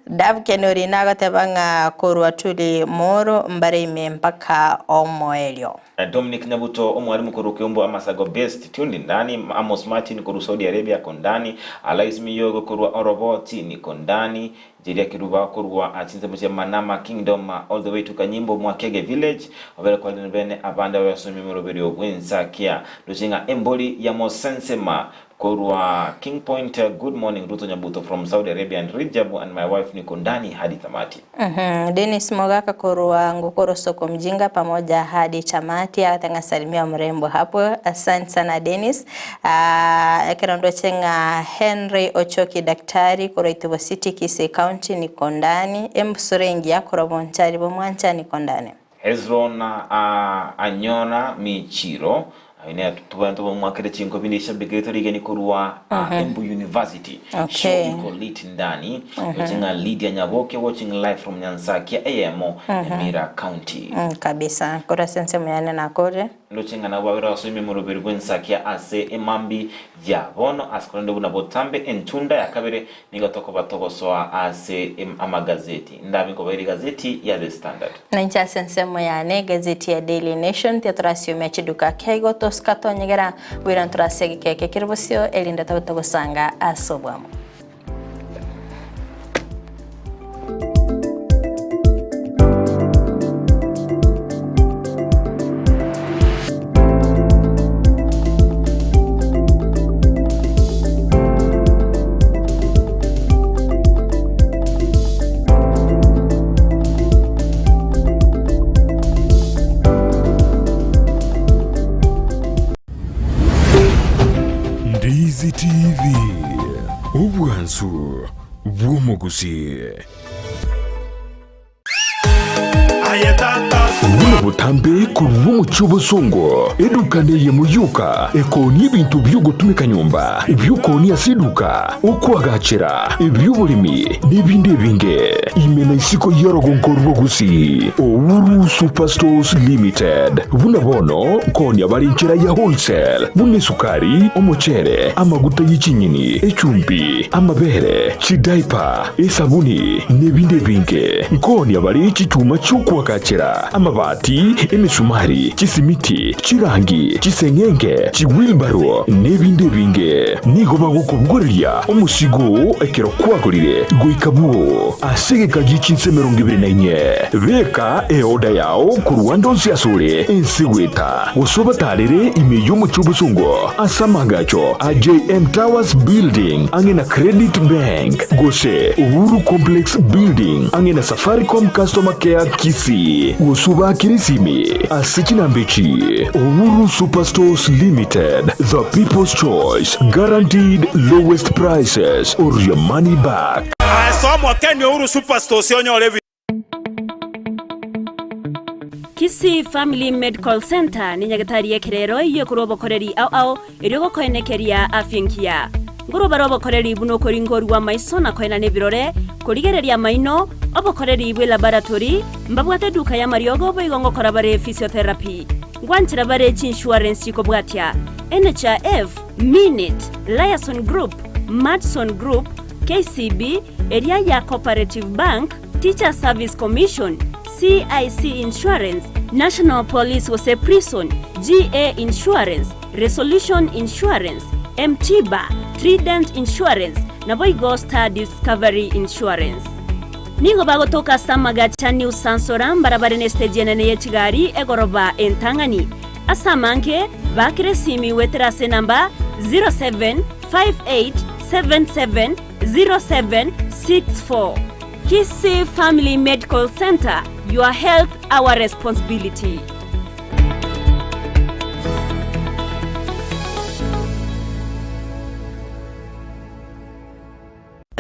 Dav Kenori nagatebanga korwa tuli moro mbare mpaka omoelio Dominic Nyabuto omwalimu kurukiombo amasago best tundi ndani Amos Martin kuru Saudi Arabia kondani Alais Miyogo kuru Oroboti ni kondani Jeria kiruba kurwa achinze mche Manama Kingdom all the way to Kanyimbo Mwakege village obere kwa bene abanda wa somi muroberi ogwensa kia dochinga emboli ya Mosensema Korwa King Point, good morning Ruto Nyabuto from Saudi Arabia and Rijabu and my wife niko ndani hadi tamati. Dennis Mogaka korwa ngokoro soko mjinga pamoja hadi tamati atanga salimia mrembo hapo. Asante sana Dennis. Ekerondo chenga Henry Ochoki daktari koro Itubo City Kisii County niko ndani. Embusurengi ya koro Bonchari bomwancha niko ndani. Hezron Anyona Michiro ine tubantu mwakere chinko bindisha bigetori geni kurwa Embu University show iko lit ndani watching Lydia Nyaboke watching live from Nyansakia AMO Mira County kabisa kora sense muyane na kore ndochenga na wabira wasumi murubiri gwensakia ase emambi ya bono askolendo buna botambe entunda ya kabere nigatoko batogosoa ase amagazeti ndabi ko bari gazeti ya The Standard nancha sense muyane gazeti ya Daily Nation teatrasio mechiduka kego toskato nyegera wiranturasege keke kirbosio elinda tabutogosanga asobwamo TV Ubwansu Bwomogusi Ubuna butambe kuruwa muchobo songo edukane ye muyuka ekoni ibintu byugutumika nyumba ibyukoni asiduka ukwagacira ibyuburimi n'ibindi binge imena isiko yorogonkorwa gusi Owuru Superstores Limited buna bono koni abarinkira ya wholesale bune sukari umuchere amaguta y'ikinyini ecumbi amabere chidaipa esabuni n'ibindi binge koni abari iki cyuma cy'ukwagacira amabati emiti, emisumari, chisimiti, chirangi, chisengenge, chiwilbaro, nebinde binge. Nigo bagukubugorya omusigo ekero kwagorire goikabuo. Asege kagichinse 24. Beka eoda yao kuruando siasure ensigweta. Usoba tarere imeyo muchobusongo. Asamagacho a JM Towers Building angena Credit Bank. Gose Uhuru Complex Building angena Safaricom Customer Care Kisi. Usuba Kirisimi Asichinambechi. Uhuru Superstores Limited. The People's Choice. Guaranteed lowest prices or your money back. Uhuru Superstores yonyolevi. Kisi Family Medical Center ni nyagatari ya kirero iyo kurobo koreri au irigo koenekeria afyenkia. Nguruba robo koreri buno koringori wa maiso na koena nebirore kurigereria maino obo koreri ibwe laboratory mbabwate duka ya mariogo boigongo korabare physiotherapy. Ngwanchira bare insurance chikobwatia NHIF, Minute, Liason Group, Madson Group, KCB, Area ya Cooperative Bank, Teacher Service Commission, CIC Insurance, National Police Wose Prison, GA Insurance, Resolution Insurance, MTBA, Trident Insurance, na Boygo Star Discovery Insurance. Nigo bago toka samaga chani usansoram barabara nestejene ye chigari egoroba entangani. Asamanke bakire simi weterase namba 0758770764. Kisi Family Medical Center, your health, our responsibility.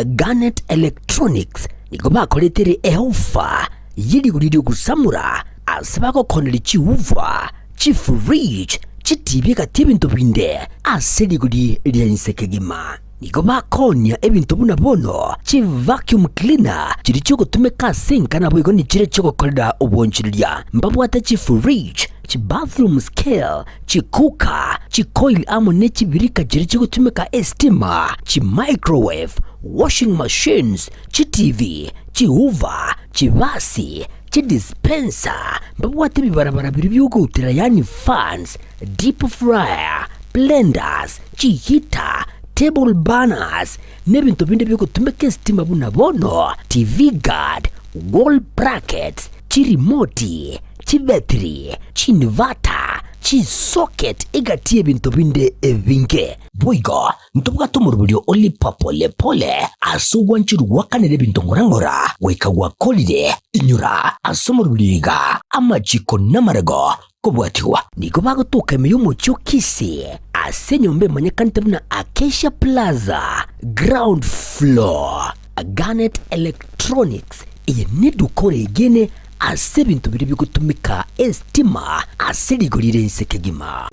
Garnet Electronics niko bakoletere ehofa yiri guriri gusamura asabako koneli chiuva chifridge chitibika tibintu binde asedi guri lyansekegima niko bakonya ebintu buna bono chi vacuum cleaner chiri cyo gutumeka sinka na bwigo ni chire cyo gukorera ubonchirya mbabwata chifridge chi bathroom scale chi cooker chi coil amone chibirika chiri cyo gutumeka estima chi microwave washing machines chi TV chi hoover chi vasi chi dispenser mbabwata bibarabara biri byugutira yani fans deep fryer blenders chi heater table banners nebintu binde byo kutumeka estima buna bono TV guard wall brackets chi remote chi battery chi inverter chi socket igatie bintu binde ebinge boigo ntubuga tumurubyo oli papole pole asugwanchiru wakanere bintu ngorangora wekagwa kolide inyura asomurubyiga amajiko namarago kubwatiwa niko bagutuka meyo mucyo kisi asenyombe manyakantabuna Acacia Plaza ground floor Garnet Electronics iyi nidukore gene ase bintu biri bigutumika estima aserigurire insekegima.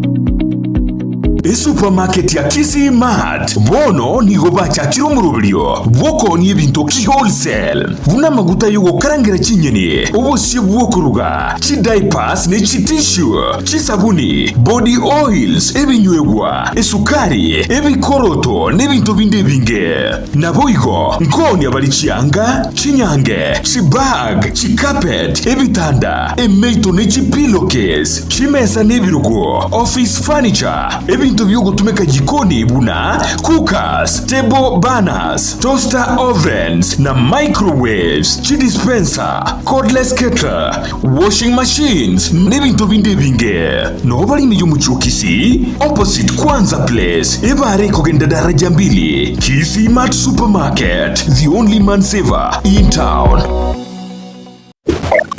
Supermarket ya Kisi Mart bono nigo bachakiro murubyo bwoko ni ibintu ki wholesale buna maguta yugo karangira chinyeni ubusi bwokuruga chi diapers ne chi tissue chi sabuni body oils ebinywegwa esukari ebikoroto nebintu binde binge naboigo nkoni abalichianga chinyange chi bag chi carpet ebitanda emeito ne chi pillowcase chi mesa nebirugo office furniture ebintu byugo tumeka jikoni buna cookers, table banners, toaster ovens na microwaves, chi dispenser, cordless kettle, washing machines nebintu binde binge no bali miyo muchukisi opposite Kwanza Place ebare kogenda daraja mbili Kisi Mart Supermarket, the only man saver in town.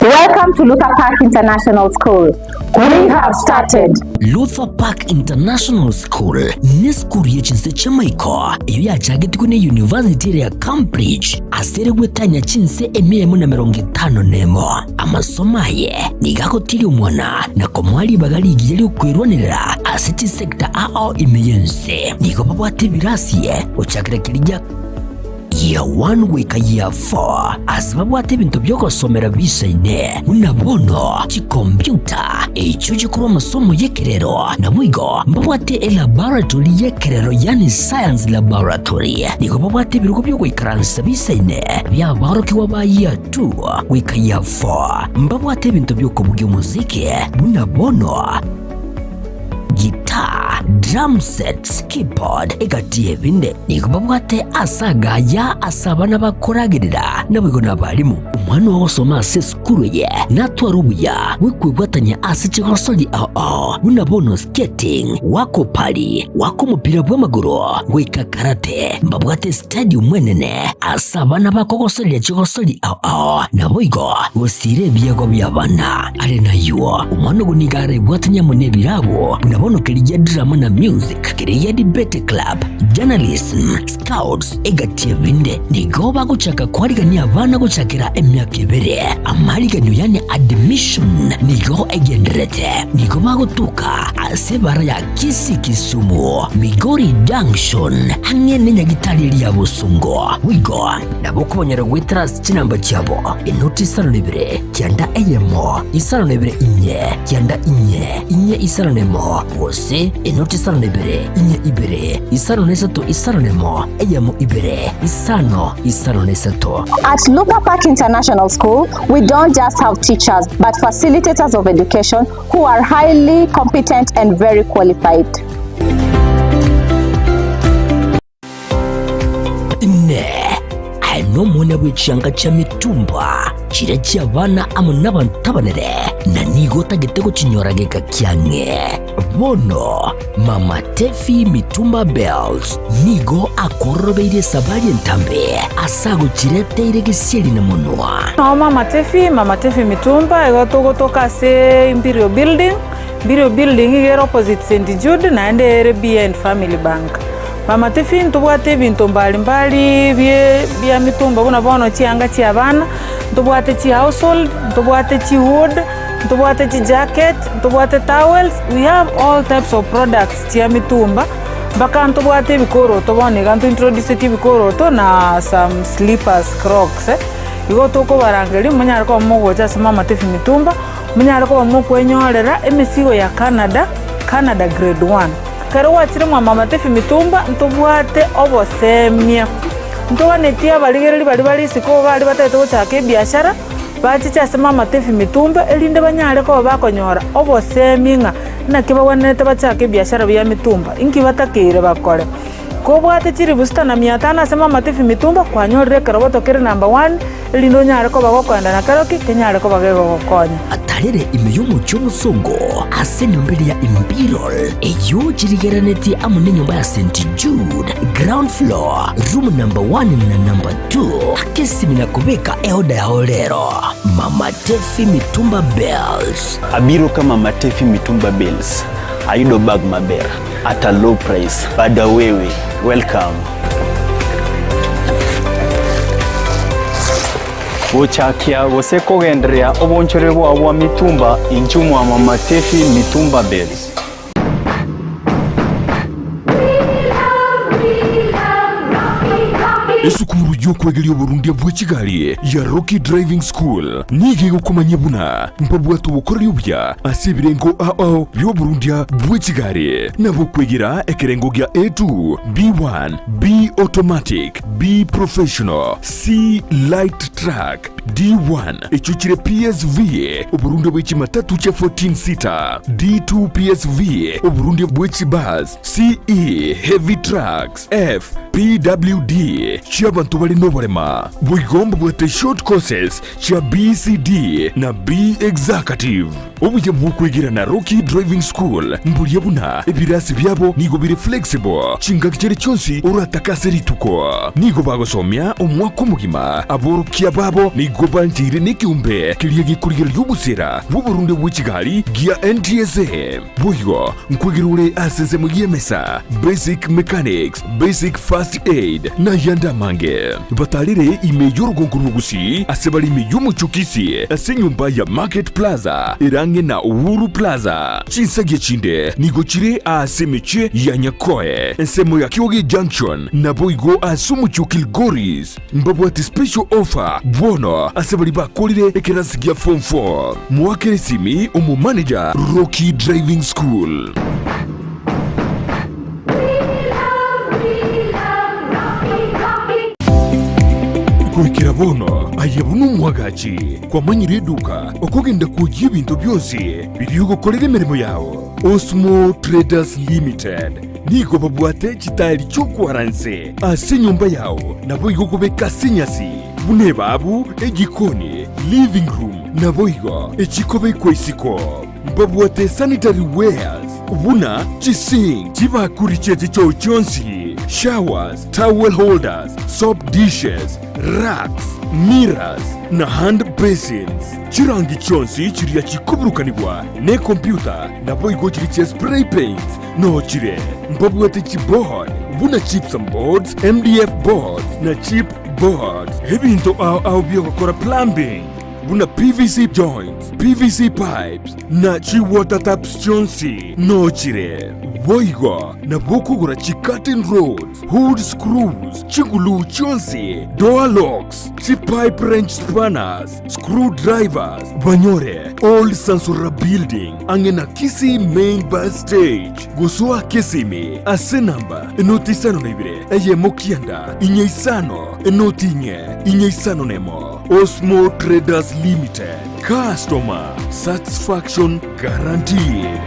Welcome to Luther Park International School. We have started. Luther Park International School ni skuru yechinse chamaiko iyo yachagetikwe ne University ya Cambridge asere gwetanya chinse emiyemo na 50 nemo amasomaye nigakotiri umwana na komwali bagali igiyeli kwirwanira asiti sector ao imeyense niko babwate birasiye uchakira kirija year 1 gwika year 4 asibabwate ebintu byogosomera bisaine unabono chikompyuta echo gikorwa amasomo y'ekirero na bwigo mbabwate elaboratory y'ekirero yani science laboratory nigo babwate ebirugo byogwikaransa bisaine byaborokiwa ba year 2 gwika year 4 mbabwate ebintu byokobugya umuziki bunabono guitar, drum sets, keyboard, egatiye binde nigo babwate asagaya asabana bakoragirira nabwigo nabalimu umwana wosoma ase skuru ye natwarubuya wikwigwatanya ase chigosoli unabono skating wako pali wako mupira bw'amaguru gwika karate mbabwate stadium mwenene asabana bakogosolya chigosoli nabwigo gusire ebyego by'abana ari nayo umwana gunigare bwatanya munebirabo unabono kiriya drama na music kiriya debate club journalism scouts egatiye binde nigo baguchaka kwarigania abana guchakira emyaka ibere amariganyo yani admission nigo egenderete nigo bagutuka asebara ya Kisumu Migori Junction hamwe n'Nyagitari ya Busungo wigo nabo kubonyera gwitras kinamba cyabo inoti 32 cyanda eyemo 32 cyanda inye isaronemo wose inoti 32 ibere isaronemo eyemo ibere isaronesato. At Luka Park International School, we don't just have teachers, but facilitators of education who are highly competent and very qualified. No mwana w'icyanga cya mitumba kirekye abana amo n'abantabanere na nigo tagitego kinyorageka kyange bono Mama Tefi Mitumba Bells nigo akorobeire sabari ntambe asago kirete iregisiri na munwa no Mama Tefi Mitumba egotogotoka se Imperial Building igero opposite St Jude na ende RBN Family Bank. Mama Tefi ntubwate bintu mbalimbali bya mitumba bunabono cyanga cy'abana ntubwate ci household ntubwate ci wood ntubwate ci jacket ntubwate towels. We have all types of products cia mitumba baka ntubwate bikoro tubone gantu introduce ti bikoro to na some slippers crocs igo toko barangeli munyara ko mugo cha Mama Tefi Mitumba munyara ko mukwenyorera emisigo ya Canada grade 1 karo wachire Mama Tefi Mitumba ntubwate obosemia ntowanetia baligereri bali siko bali batete guchaka biashara bachicha Mama Tefi Mitumba elinde banyare ko bakonyora oboseminga nakiba wanete bachaka biashara bya mitumba inki batakire bakore ko bwate chiri bustana 500 Mama Tefi Mitumba kwanyorere karo batokere number 1 elindo nyare ko bagokwenda na karoki kenyare ko bagego gokonya atarere imeyumu cy'umusongo ase nyombere ya Imperial eyo chirigeraneti amune nyumba ya St Jude ground floor room number 1 na number 2 akesimina kubeka eoda ya olero Mama Tefi Mitumba Bells abiro kama Mama Tefi Mitumba Bells ayudo bag maber at a low price bada wewe welcome Uchakia gose kogendrea obonchore bwa mitumba inchumu wa Mama Tefi Mitumba Bells. Esukuru y'okwegerya Burundi bwa Kigali ya Rocky Driving School nige gukomanya buna mpabwatu bukorera ubya asibirengo byo Burundi bwa Kigali nabo kwegera ekerengo gya A2 B1 B automatic B professional C light track D1 echuchire PSV Burundi bwa Kimatatu cha 14 seater D2 PSV Burundi bwa Kibus CE heavy trucks F PWD cy'abantu bari n'obarema bwigomba bwate short courses cya BCD na B executive ubuye bw'ukwigira na Rocky Driving School mburiye buna ibirasi byabo nigo biri flexible chingakire cyose urataka serituko nigo bagosomya umwaka mugima aborukiya babo nigo banjire n'ikiumbe kiriye gikurigera y'ubusera bw'u Burundi bwa Kigali gia NTSA buyo nkwigirure aseze mu yemesa basic mechanics basic first aid na yandama mange batarire ime yorugongurugusi asebali ime yumuchukisi ase nyumba ya Market Plaza irange na Uhuru Plaza chinsage chinde nigochire ase meche ya Nyakoe ensemo ya Kioge Junction na boigo asumuchukil Goris mbabwati special offer bono asebali bakolire ekerasigia form 4 mwakere simi umu manager Rocky Driving School. Kuikira bono ayabunu mwagachi kwa manyire duka okugenda kujya ibintu byose biriyo gukorera imirimo yawo. Osmo Traders Limited nigo babwate kitari cyo kwaranse ase nyumba yawo nabo igo kubeka sinyasi bune babu egikoni living room nabo igo ekikobe kwesiko babwate sanitary wares ubuna chising chibakurichete cyo cyonsi showers, towel holders, soap dishes, racks, mirrors na hand basins. Chirangi chonsi chiria chikuburukanibwa ne computer na boigo chiriche spray paints no chire mbabwate chipboard buna chips and boards, MDF boards na chip boards. Hebinto au biogokora plumbing buna PVC joints, PVC pipes na chi water taps chonsi no chire boigo na bokugura chi curtain rods, hood screws, chigulu chonsi, door locks, chi pipe wrench spanners, screwdrivers, banyore old Sansura building angena Kisi main bus stage gusua Kisimi ase namba enoti sano nebire eye mokianda inye isano enoti inye isano nemo. Osmo Traders Limited, customer satisfaction guaranteed.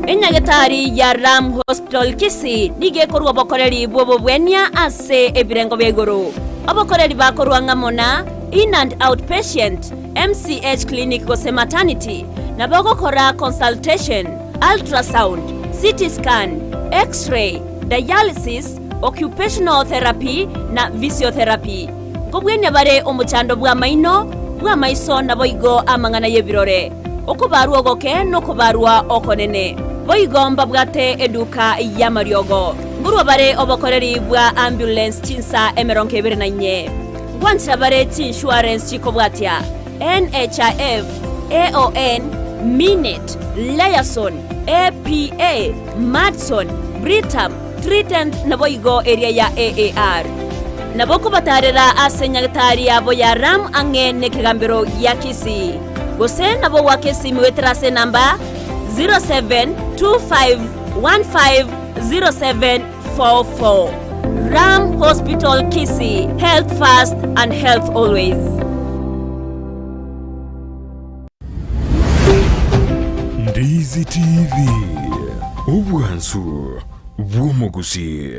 Enyagetari ya Ram Hospital Kisi nige korwa bokoreri bobo bwenya ase ebirengo begoro abokoreri bakorwa ngamona in and outpatient MCH clinic gose maternity na bagokora consultation, ultrasound, CT scan, x-ray, dialysis, occupational therapy na physiotherapy. Gobwenya bare omuchando bwa maino bwa maiso na boigo amangana yebirore okubarwa ogoke no kubarwa okonene boigomba bwate eduka ya mariogo ngurwa bare obokoreri bwa ambulance chinsa emeronke bere nanye gwantra bare insurance chiko bwatia NHIF, AON, Minet, Liason, APA, Madson, Britam, Trident na boigo area ya AAR. Naboko batarera asenyagatari abo ya Ram ange nekigambiro ya Kisi. Gose nabo wake simu wetrase namba 0725150744. Ram Hospital Kisi. Health first and health always. Ndizi TV ubwansu bw'omugusi.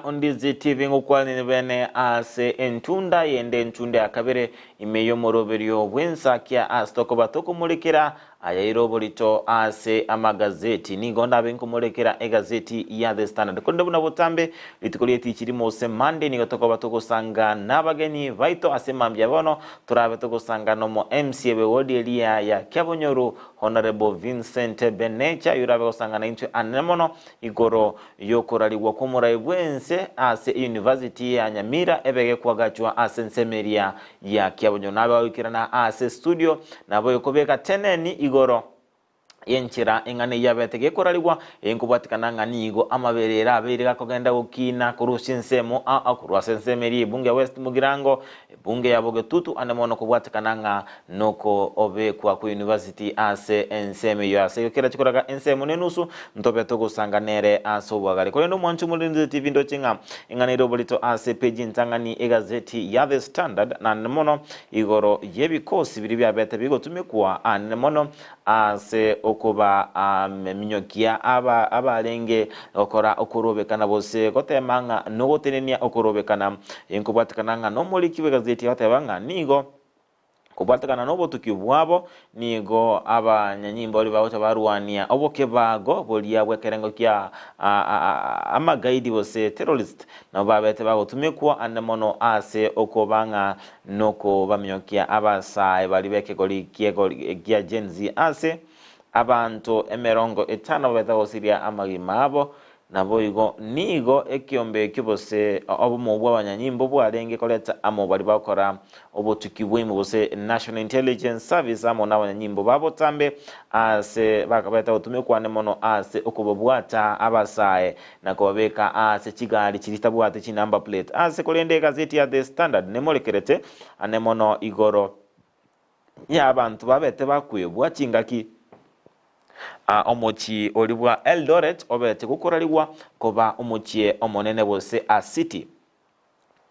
Ondizi TV ngukwani nibene ase entunda yende entunda akabere imeyo moroberio bwensa kia astoko batoko mulekera ayairo bolito ase amagazeti ningonda benko mulekera egazeti ya The Standard konde buna botambe litukoliye tichirimo se Monday nigotoko batoko sanga nabageni baito ase mambya bono turabe toko sanga no mo MC wodi elia ya Kyabonyoru Honorable Vincent Benecha yurabe kosanga na intu anemono igoro yokorali wakomora bwense ase University ya Nyamira ebege kwagachwa ase nsemeria ya Kyabonyoru nabawikirana ase studio nabo yokobeka teneni igoro yenchira engane yabetege koraliwa enkubwatikana ngani igo amaberera abirika kogenda gukina kurushinsemo kurwasensemeri bunge West Mugirango bunge yaboge tutu anemono kubwatikana nga noko obe kwa ku University ase enseme yase kera chikoraga ensemo nenusu ntobe to gusanganere aso bwagari kolendo mwanchu mulinzi TV ndo chinga engane robolito ase page ntangani egazeti ya The Standard na nemono igoro yebikosi biri byabete bigo tumekuwa anemono ase okuba minyokia abalenge okora okurobekana bose gotemanga no gotenenia okurobekana inkubatikananga no muliki wegazeti yotebanga nigo kubatakana no botuki bwabo nigo abanyanyimbo oli bawo tabarwania oboke bago bolia bwekerengo kya amagaidi bose terrorist no babete bagotumikwa anemono ase okobanga noko bamyokia abasai bali bekegoli kya genzi ase abantu 50 betagosiria amagima abo nabo igo nigo ekiombe kibose obumo bw'abanyanyimbo bwarenge koleta amo bali bakora obutuki bwimo bose National Intelligence Service amo n'abanyanyimbo babotambe ase bakabeta utumikwa nemono ase okubobwata abasaye nakobeka ase kigali kiritabwate ki number plate ase kolende gazeti ya The Standard nemolekerete anemono igoro ya abantu babete bakwebwa kingaki omochi olibwa Eldoret obete kukoraliwa koba omochie omonene bose a city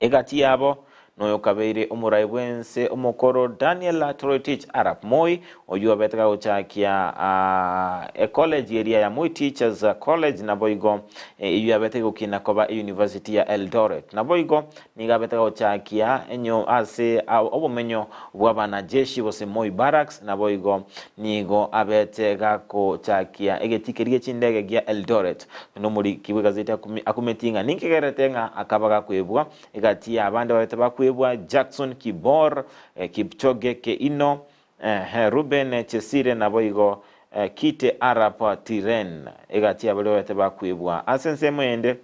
egati yabo noyo kabeire omuraibwense omokoro Daniel Toroitich Arap Moi oyu abetega ochakia a college area ya Moi Teachers College na boigo eyu abetega ukina koba University ya Eldoret na boigo niga abetega ochakia enyo ase obomenyo bwabana jeshi bose Moi Barracks na boigo nigo abetega ko chakia egetikerie chindege gya Eldoret no muri kibwe gazeti akumetinga ninkegeretenga akabaga kwebwa egati abande babete bakwebwa Jackson Kibor Kipchoge Keino Ruben Chesire na boigo Kite Arap Tiren egati abale babete bakwebwa asense mwende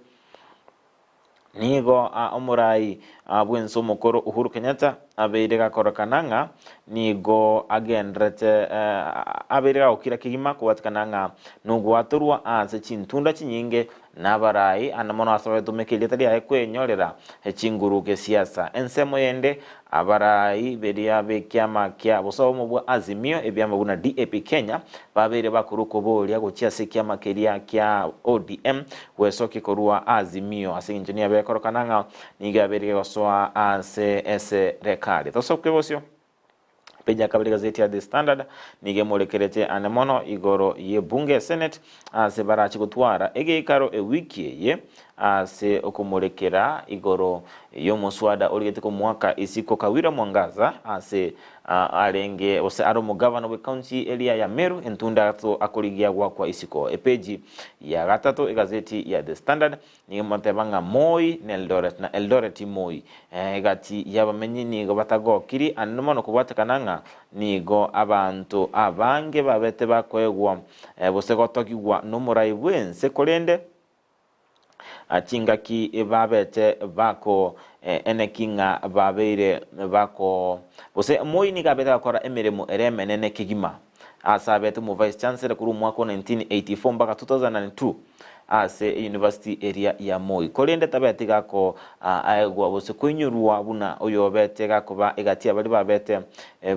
nigo omurai bwenso mukoro Uhuru Kenyatta abeire gakorokananga nigo agendrete abeire gakira kigima kuwatikananga nugwaturwa ase chintunda chinyinge nabarai anamono asobe tumekele tali ayekwenyorera echinguruke siasa ensemo yende abarai beria bekyama kya boso mubwa Azimio ebyama buna DAP Kenya babere bakuruko bolia gochia sekyama keria kya ODM wesoke korua Azimio ase engineer bekorokananga niga bere gosoa ase rekali tosokwe bosyo peja kabiri gazeti ya The Standard nige molekerete anemono igoro ye bunge Senate ase barachi gutwara egeikaro wiki ye ase okumulekera igoro yo muswada oligete ko mwaka isiko Kawira Mwangaza ase alenge ose aro mugavana we county area ya Meru entunda to akoligia kwa isiko epeji ya gatatu gazeti ya The Standard ni motebanga Moi na Eldoret na Eldoret Moi egati yabamenyi nigo batago kiri anomono kubatakananga nigo abantu abange babete bakwegwa bose gotokigwa no muraibwense kolende achingaki babete bako enekinga babeire bako bose Moi ni gabeta akora emiremo eremenene kigima asabete mu vice chancellor kuri mwaka 1984 mpaka 2002 ase university area ya Moi kolende tabete gako aegwa bose kwinyurwa buna oyo bete gako ba egatia bali babete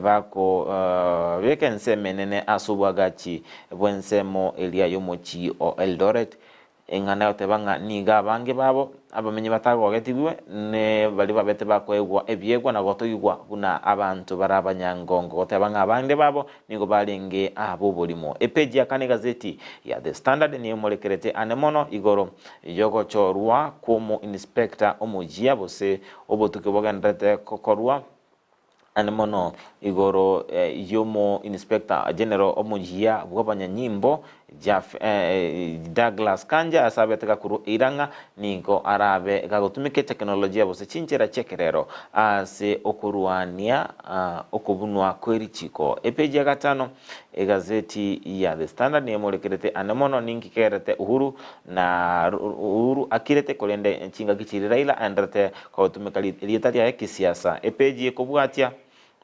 bako vekense menene asubwagachi bwensemo area yo mochi o Eldoret engana yotebanga niga bange babo abamenyi batago getibwe ne bali babete bakwegwa ebyegwa na gotoyigwa buna abantu barabanyangongo gotebanga abande babo nigo balenge abo bolimo epeji ya kane gazeti ya The Standard ni molekerete anemono igoro yogo chorwa komo inspector omujia bose obotuke bogandete kokorwa anemono igoro yomo inspector general omujia bwabanyanyimbo Douglas Kanja asabeteka kuru iranga nigo arabe gagotumike teknolojia bose chinchera chekerero ase okuruania okubunwa kwerichiko epeji ya gatano egazeti ya The Standard ni molekerete anemono ningi kerete Uhuru na Uhuru akirete kolende chinga kichiri Raila andrete kwa lietari ya kisiasa epeji ekobwatia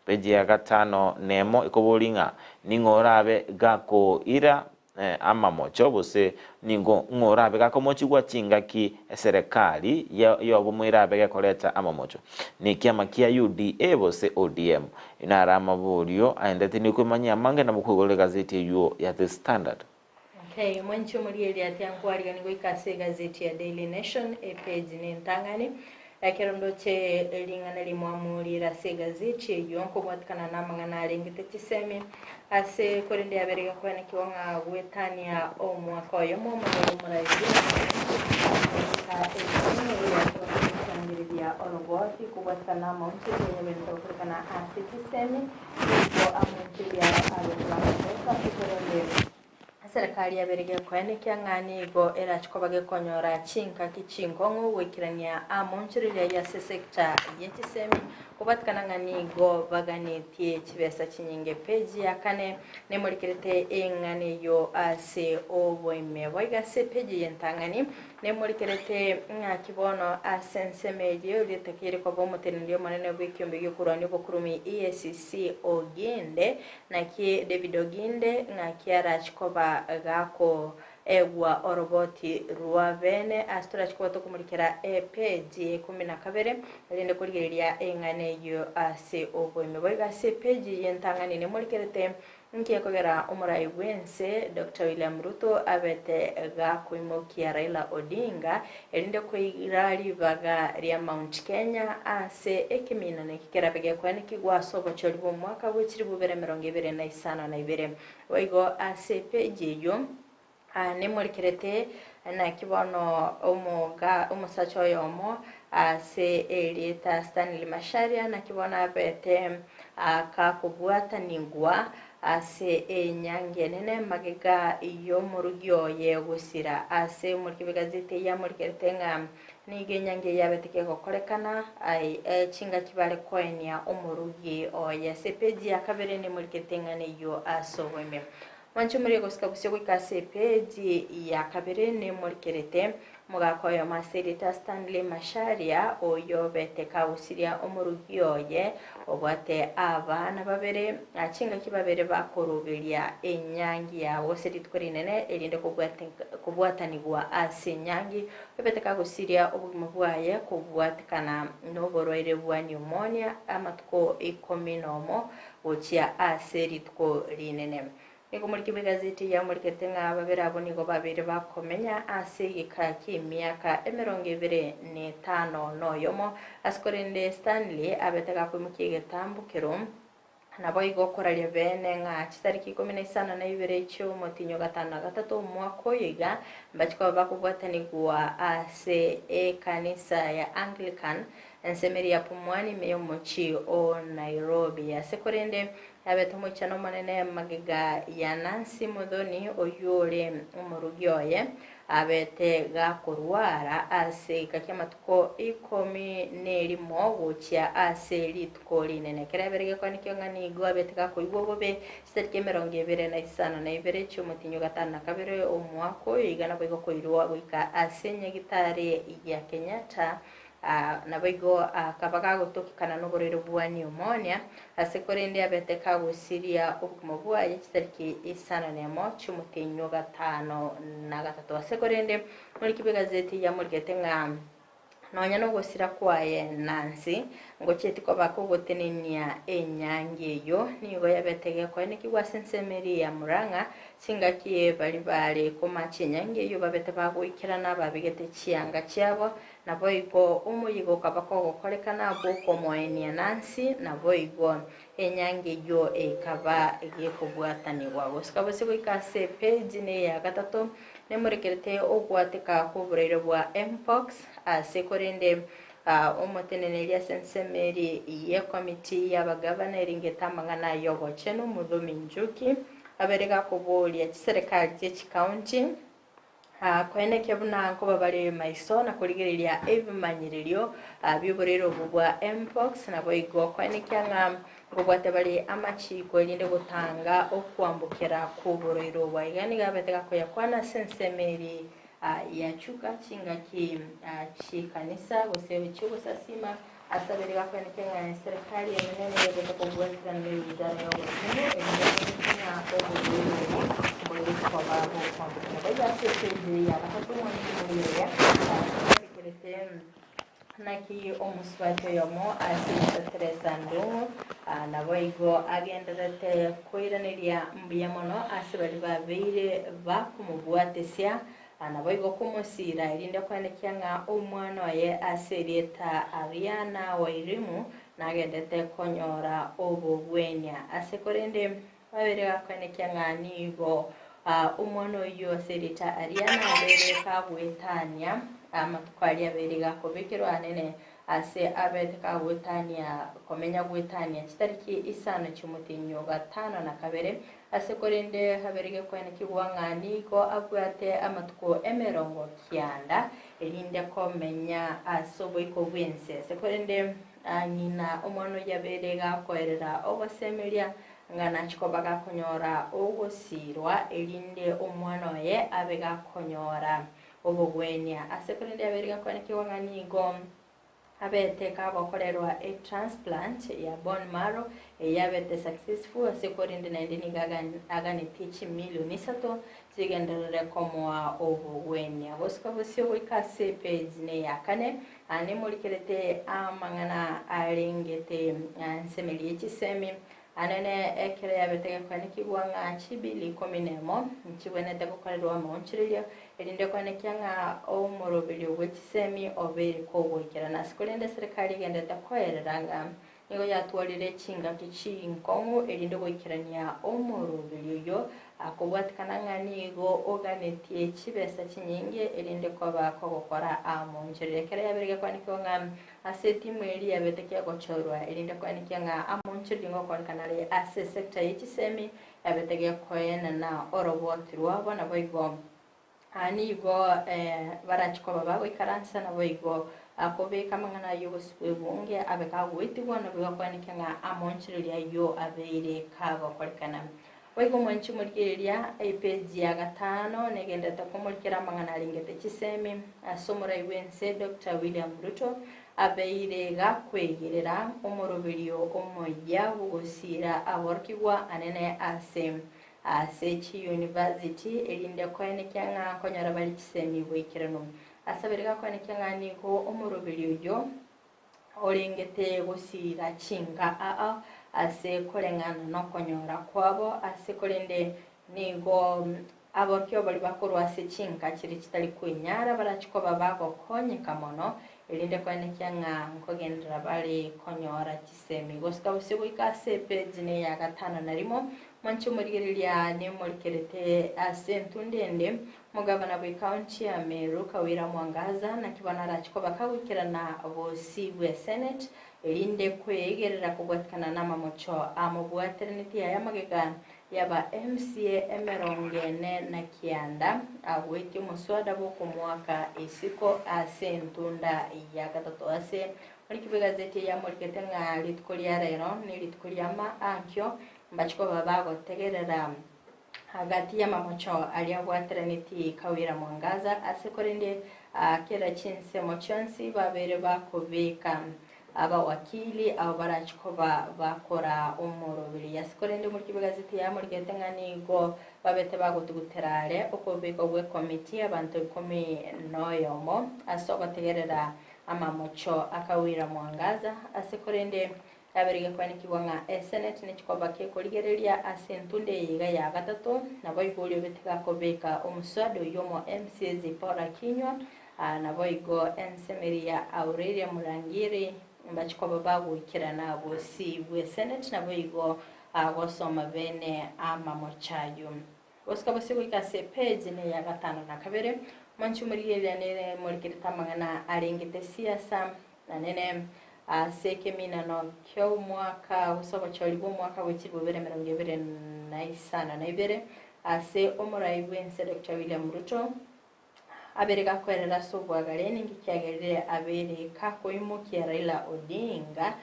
peji ya gatano nemo ikobolinga ningorabe gako ira ama mocho bose ningo ngorabe gako mochi gwa chingaki serikali yo bumwirabe gakoleta ama mocho ni kiama kia UDA bose ODM inarama bulio aendete ni kwemanya mange na bukugole gazeti yo ya The Standard. Okay, mwancho muri eri atyankwari ganigo ikase gazeti ya Daily Nation page ni ntangani Kirondo che lingana limwamurira se gazeti yonko mwatikana na mangana alingite chisemi ase korende aberega kwane kiwanga wetania omwaka oyo mu murayi ya oroboti kuwatikana maunti yenye wentokurikana ase chisemi kwa amunti ya alengla kikorende serikali yaberege kwane kyangani go era chikobage konyora chinka kichingongo wekirania amonchirire ya sekta yetisemi kubatkana ngani go baganitie chibesa chinyinge peji yakane nemurikirete engane yo ase obweme waiga se peji yentangani nemurikirete ngakibono asense medio litakire kwa bomotenilio manene bw'ikyombe gyokurani bokurumi EACC ogende naki David Oginde ngakiara chikoba gako egwa oroboti ruavene astura chikoto kumurikira page 12 rinde kurigeria engane yo ase obweme boiga se page yentangani ne murikirete nkiye kogera umurai wense Dr. William Ruto abete gako imokia Raila Odinga rinde kuirali baga ria Mount Kenya ase ekimina ne kikera bege kwani kigwa sobo cholibo mwaka wechiri bubere 2022 oigo ase page yo nemurikirete na kibono umusacho yomo ase Elieta Stanley Macharia na kibono abete akakubwata ningwa ase enyange nene magega iyo murugyo ye gusira ase murikibigazite ya murikirete nga nige nyange yabeteke gokorekana ai chinga kibale koenia umurugi oya sepeji akabere ni murikirete ngane yo asobweme Manchumuri goskabusyo kwikase peji ya kabere ne murikirete mugakoyo Elieta Stanley Macharia oyo beteka usiria omurugiyoye obwate abana babere achinga kibabere bakoruberia enyangi ya woseri nene erinde kubwatanigwa ase nyangi beteka gusiria obugimo bwaye kubwatikana noborwaire bwa pneumonia amatuko 10 ochia ase ritko rinene Ego muri kibigazeti ya muri ketenga babera abo nigo babere bakomenya ase gikaki miaka 25 noyomo askorende Stanley abetega kumukige tambukero nabo igokoralia bene nga chitariki 12 cyo motinyo 5 mwako yiga mbachiko bakubwatanigwa ase kanisa ya Anglican ensemeri ya Pumwani meyo mochi o Nairobi asekorende abetomo chano manene magiga ya Nancy Modoni oyore umurugyoye abete gakorwara ase kakyamatuko 11 gochya ase litko linene kereberege kwani kyongani go abete gakoigwo bobe sitarike 25 cyo mutinyo 5 omwako igana bwo koirwa gwika ase nyagitare ya Kenyatta nabigo kabaga gutokikana n'uburero bwa pneumonia asekorende abete kagusiria ubugimo bwaye kitariki 5 cy'umutinyo 5 asekorende muri kibigazeti ya murgetenga nonya no gusira kwaye Nancy ngo cyetiko bakogotenenia enyange yo nigo yabetege ko ni kigwa sensemeri ya Muranga singakiye bali komakinyange yo babete bagwikirana babigete cyanga cyabo nabo igo umuyigo kabako gokorekana boko moenia Nancy nabo igo enyange yo ekaba yekubwatanirwa gosikabose kwikase page ne ya 3 nemurekerete ogwateka kuburero bwa mpox asekorende umuteneneria sensemeri ye komiti y'abagavana ngetamangana yoboche no Muthoni Njuki aberega kubulia serikali y'county kwene kebuna nko babali maiso na kuligereria ebimanyirerio by'uburero bwa mpox nabo igo kwene kyanga ngobwate bali amachiko elinde gutanga okwambukira kuburero bwa igani gabetega ko yakwana sensemeri ya chuka chinga ki chikanisa gosewe chuko sasima asaberega kwene kyanga serikali yenene yegeta kubweza n'ibijana yo na obuburero kwa babo kwambukira bya sensemeri ya bakatuma n'umuriya naki omuswato yomo asisa Teresa Ndungu nabo igo agendete koiraniria mbiyamono asibali babire bakumubwatesya anaboigo kumusira irinde kwanekia nga omwana oye aserieta Ariana Wairimu nagendete konyora obobwenia asekorende babere bakwanekia nga nigo umwana oyo aserieta Ariana abere kabwetania amatwali abere gakobekero anene ase abete kabwetania komenya gwetania kitariki isano cyumutinyo gatano na kabere asekorende haberege kwanekibwa ngani ko abwate amatuko emerongo kyanda elinde komenya asoboiko bwense asekorende nyina omwana yaberega koerera obasemelia ngana chikobaga konyora ogosirwa elinde omwana ye abega konyora obogwenya asekorende aberega kwanekibwa ngani go abete kabakorerwa a transplant ya bone marrow yabete successful asekorinde nendini agani tichi milioni sato zigenderere komwa obogwenya boskabosyo wikase page ne yakane ane mulikerete amangana alingete nsemeli ekisemi anene ekere yabete kwanikibwa nga chibili kominemo nchibwenete kokorerwa monchirilyo elinde kwanekia nga omorobili wekisemi oberi kobwekera nasikolende serikali gendete koereranga nigo yatwalire chinga kichinkongo elinde koikerania omorobili yo akobwatikana nga nigo oganetie chibesa chinyingi elinde koba kogokora amonchirilyo ekere yabere kwanikibwa nga asetimu eli yabete gochorwa elinde kwanekia nga amonchirilyo ngokorekanale ase sector yekisemi yabete koyena na orobotirwa bona boigo anigo barachikoba bagoikaransa na boigo akobeka mangana yoboswe bunge abekagwitigwa na bwakwanike nga amonchirilya yo abeire kagokorekana boigo mwanchi murikeria page ya gatano negendete kumurikira mangana alingete kisemi asomora iwense Dr. William Ruto abeire gakwegerera omoroberio omoya bugosira aborkigwa anene Sechi University elinde kwanekia nga konyara bali kisemi bwikirano asaberega kwanekia nga niko omorobelio yo olengete gosira chinga ase kolengana no konyora kwabo ase kolende nigo aborkyo bali bakorwa se chinga kiri kitali kwenyara barachikoba bago konyeka mono elinde kwanekia nga nkogendera bali konyora kisemi goska usibu ikase page ne ya gatano narimo mancho murigerelia ne murikerete asentundende mugabana bwe county ya Meru Kawira Mwangaza na kibana rachikoba kawikirana bosi bwe Senate elinde kwegerera kugwatikana n'amamocho amubwaternity ya magega yaba MCA emerongene na kianda aweki muswada bo ku mwaka isiko asentunda ya gatatu ase muri kibigazeti ya murikete nga litkolia rero ni litkolia ma ankyo mbachiko babago tegerera hagati ya mamocho aliyabwaternity Kawira Mwangaza asekorende kera chinse mochonsi babere bakobeka aba wakili abo barachikoba bakora umurobiri yasikorende muri kibigazeti ya murikete nga nigo babete bagotuguterare okobeko gwe committee abantu 19 asogotegerera amamocho akawira Mwangaza asekorende aberege kwanikibwa nga Senate n'ikikoba ke koligerelia asentunde yiga ya gatatu nabo igolyo betega kobeka omuswado yomo MCZ Paula Kinywa nabo igo Ensemeria Aurelia Murangiri mbachikoba bagwikirana bosi bwe Senate nabo igo agosoma bene amamochayo boska bose kwikase page ne ya gatano na kabere manchu murigelia ne murikirita mangana alengete siasa na nene sekemina no kyo mwaka usobo cholibo mwaka w'ikirwo 2025 na ibere ase omuraiwense Dr. William Ruto aberega kwerera sobwagarene ngikyagerere abere kakoimukia Raila Odinga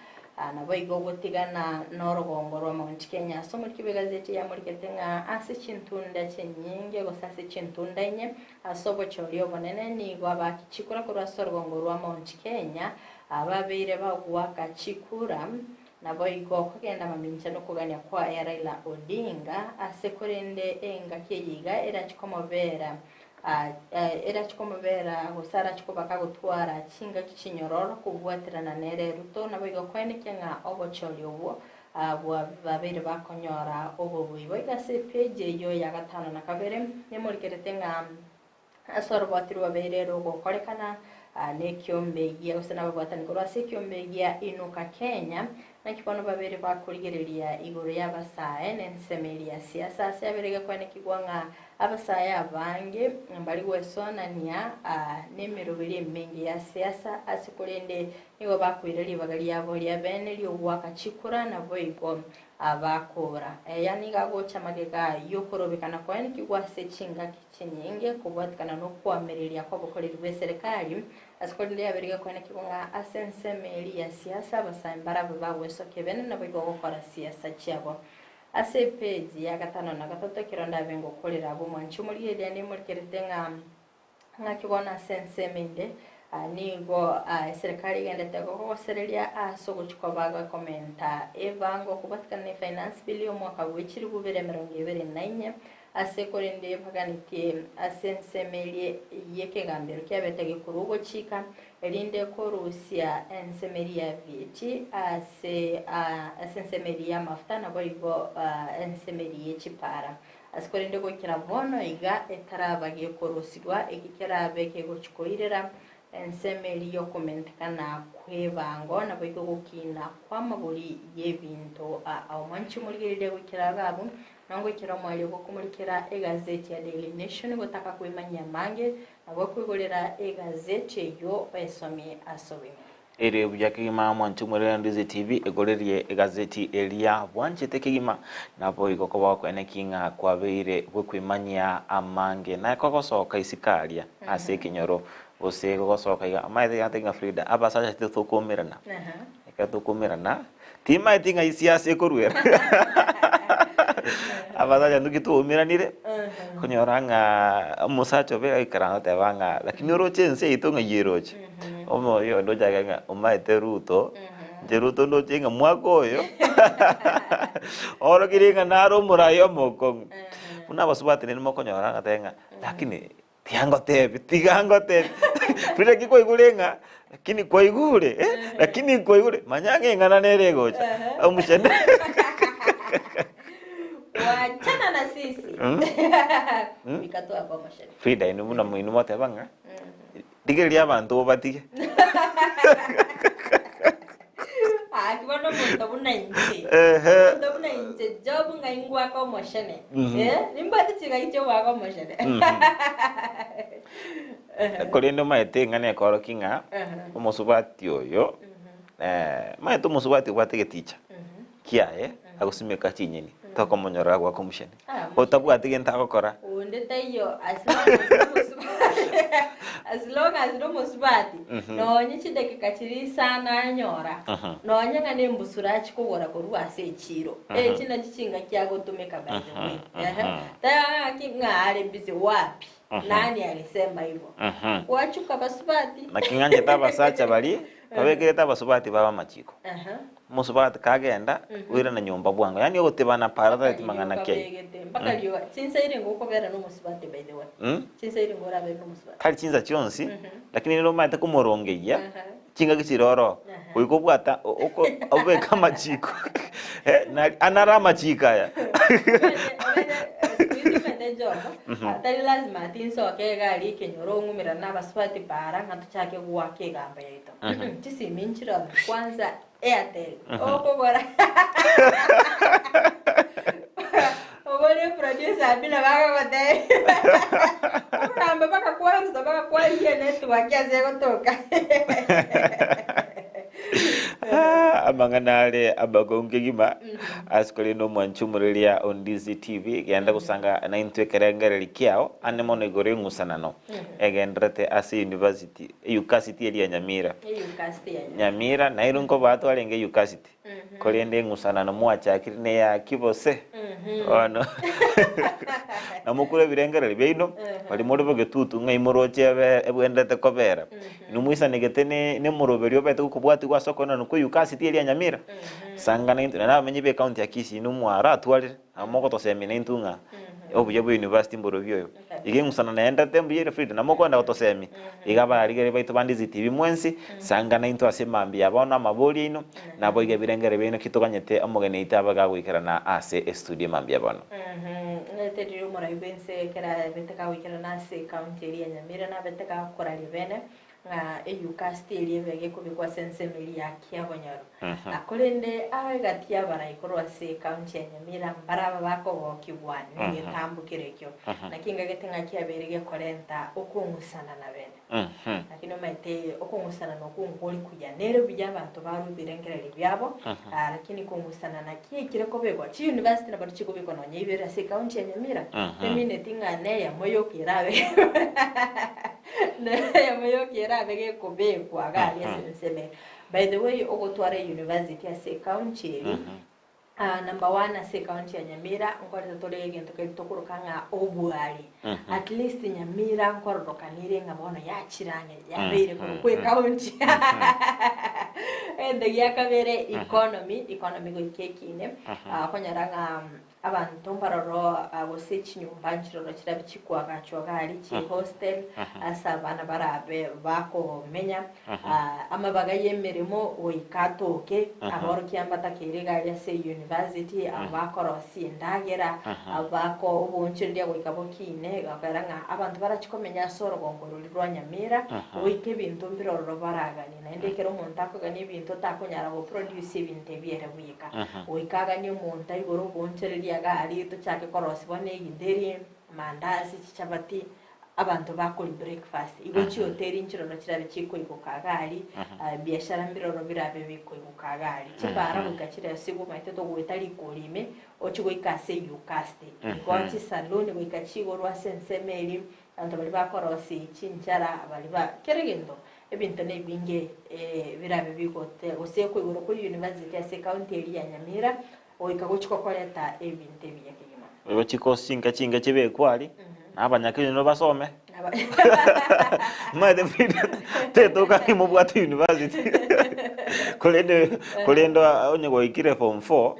nabo igogotigana n'orugongo rwa Mount Kenya so muri kibegazeti ya murikete nga ase chintunda chenyinge gosase chintunda inye asobo cholio bonene ni gwaba kichikura kurwa sorugongo rwa Mount Kenya ababire bagwaka chikura nabo igo kugenda mamincha no kuganya kwa Raila Odinga asekorende enga keyiga era chikomobera gusara chikobaka gutwara chinga kichinyororo kubwatirana nere Ruto nabo igo kweneke nga obocholi obwo babere bakonyora obo bwibo igase page yo ya gatano na kabere ne murikerete nga asorbotirwa beirero gokorekana nekiombegia gusana babwatani korwa sekiombegia inuka Kenya na kibono babere bakurigereria iguru y'abasae nensemeria siasa seberege kwane kigwanga abasae abange mbali gwesonania nemerubiri mengi ya siasa asikurende nigo bakwireri bagali yabo lya bene lyo gwakachikura na boigo abakora yani gagocha magega yokorobekana kwane kigwa sechinga kichenyenge kubwatikana no kwamereria kwa bokoreri be serikali asikurende yaberege kwane kigwanga asensemeri ya siasa basae mbarabe bagweso kebene na boigo gukora siasa cyabo ase page ya gatano na gatatu kironda bengo kolera abo mwanchu muri ile ni muri keretenga ngakibona sensemende nigo serikali gendete ko serelia asogo chikobaga komenta evango kubatkana finance bill yo mwaka w'ikiri bubere 2029 ase korende paganitie asensemelie yeke gambero kyabetege kurugo chika elinde ko Rusia ensemeria viti asensemeria mafuta na boigo ensemeria chipara asikorende ko kiravono iga etarabagiye korosigwa ekikerabe kego chikoirera ensemeli yo komentekana kwebango na boigo gukina kwa maguri y'ebintu au manchi muligirire gukiragabu nango kiramwali go kumurikira egazeti ya Daily Nation gotaka kwimanya mange nabo kwigorera egazeti yo basomye asobime ere buyakima mwanchu muri TV egorerie egazeti elia bwanche tekigima nabo igokoba kwene kinga kwabeire gwekwimanya amange na kogosoka isikaria ase kinyoro ose gogosoka ya amaithe yatenga Frida abasaja tukumirana ekatukumirana tima itinga isiasa ekorwera abasaja ndukitumiranire kunyoranga musacho bega ikaranga tebanga lakini orochense itonga yeroche omo yo ndo jaga umaite Ruto jeruto ndo chenga mwakoyo oro kiringa naro murayo moko una basubati ni mokonyoranga tenga lakini tigango tebi Frida kiko igulenga lakini kwa igule lakini kwa igule manyange ngana neregocha omushende wachana na sisi mikatoa kwa mashene Frida inu muna muinu mote banga digeria abantu batige kibono muntu buna inche muntu buna inche job ngaingwa kwa mashene nimbati chigaityo kwa mashene kolendo maete ngane koro kinga umusubati oyo maete umusubati watege ticha kiae agusimeka chinyeni toko monyora kwa komisheni otabu atige ntakokora ondeta iyo as long as no musubati nonye chidekika chiri sana nyora nonye ngane mbusura chikobora korwa sechiro china chichinga kyagotumeka by the way taya kingare bize wapi nani alisema hivyo wachuka basubati nakinganje tabasacha bali babegere tabasubati baba machiko musubati kagenda wira na nyumba bwango yani otebana parada timangana kye mpaka liwa chinsaire ngoko bera no musubati by the way chinsaire ngora bera no musubati kali chinza chionsi lakini no mata kumorongeya chinga kichiroro uko bwata uko obe kama chiko na anara machika ya atari lazima tinso ke gali kenyoro ngumira na basubati para ngatu chake gwake gamba yaito tisi minchira kwanza Airtel okogora obole producer bila bagagote kamba baka kwanza baka kwa hiyo network yaze gotoka amanganale abagonge gima askole no mwanchumurelia on TV genda kusanga na intwekerengere kiao ane mono igore ngusanano egendrete ase university University ya Nyamira Nyamira na irunko batu alenge University kolende ngusanano mwachakirine ya kibose ono namukure birengere beino bali muri bogetutu ngai moroche ebwendete kobera numwisa negetene ne moroberio bete kubwati kwa soko na nuko University ya Nyamira sangana into na menye be county ya Kisii numwara atwalire amoko to semine intunga obuya bwa university mboro byo ige ngusana naenda tembu yere Frida namokwenda gotosemi igaba rigere baitu bandizi TV mwensi sanga na into asemambia bona amabori ino nabo ige birengere bino kitoganyete amugene itabaga gwikerana ase studio mambia bona Tediro Moraibense kera beteka wikirana ase county area Nyamira na beteka korali bene eyukasti eliebege kubikwa sensemeli ya Kiabonyoro akolende agatia baraikorwa ase county ya Nyamira mbaraba bako gokibwani ngetambukire kyo nakinga getenga kiaberege korenta okungusana na bene lakini maite okungusana no kungoli kuya nere bijya abantu barubirengere byabo lakini kungusana na kire kobegwa chi university na bari chikobiko no nyibera ase county ya Nyamira temine tinga ne ya moyo kirabe ya moyo kirabe ge kobekwa gali senseme by the way ogotwara university ase county number 1 ase county ya Nyamira ngoreza tole gento kitokurukanga obwali at least Nyamira ngorodokanire ngabona yachiranye yabeire kwe county ende yakabere economy go ikekine konyaranga abantu mbaroro abosechi nyumba nchiroro kirabikikwa gachoga ali chi hostel asabana barabe bako menya amabaga yemeremo oikatoke aboro kiambata kirega ya se university abakorosi ndagera abako ubunchiria goikabokine gakaranga abantu barachikomenya soro gongorulirwa Nyamira oike bintu mbiroro baragani na ndekero umuntu akogani ibintu takonyara go produce ibintu biere buyika oikagani umuntu igoro bunchiria gari to chake korosi bone iginderi mandazi chapati abantu bakora breakfast igochi hotel inchiroro kirabe chiko igokagari biashara mbiroro birabe biko igokagari chibara bugakira sigo maite to gwetali kolime ochigo ikase yukaste igochi salon goikachigo rwa sensemeli abantu bali bakorosi chinchara bali ba keregendo ebintu nebinge birabe bigote goseko igoro ku university ya county area Nyamira oikagochiko koleta ebintu byakigima ebo chiko singa chinga chibe kwali abanyakini no basome made Frida tetoka mu bwatu university kolendo onye goikire form 4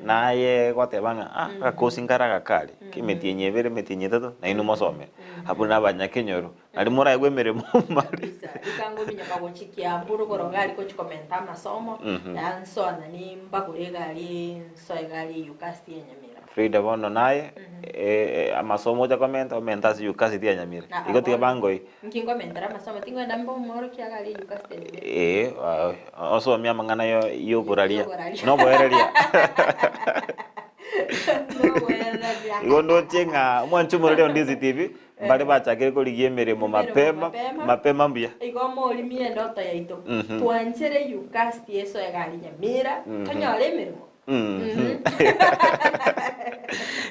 naye gwatebanga akosingara gakali kimetienye bere metinye tato na ino mosome habuna abanyakenyoro ali mura egwemere mu mari ikango binyaka gochikia mburu gorogali ko chikomenta masomo yansona ni mbakurega ali soegali ukasti Nyamira Frida bono naye amasomo ja komenta si ukasti ya Nyamira igoti bangoi nkingo mentara masomo tingo ndambo moro kiagali ukasti oso mya mangana yo kuralia no boerelia Gondo chenga mwanchumo leo ndizi TV bale bachakire ko ligiemere mu mapema mbia igomo olimie ndoto yaito twanchere ukasti eso yagali Nyamira tonyale mirimo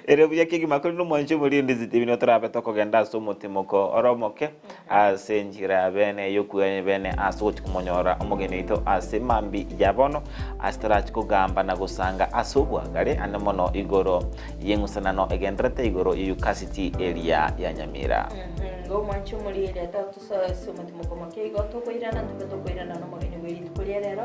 ere buya kigi makuru no mwanchumo leo ndizi TV no trabe to kogenda somo timoko oromoke asenjira bene yokuye bene asoti kumonyora omugene ito asemambi yabono astrach kugamba na gusanga asubwa gare anemono igoro yengusana no egendrete igoro university area ya Nyamira ngo mwanchumo leo tatu so somo timoko make igoto koirana tubeto koirana no mugene wiri tukolierero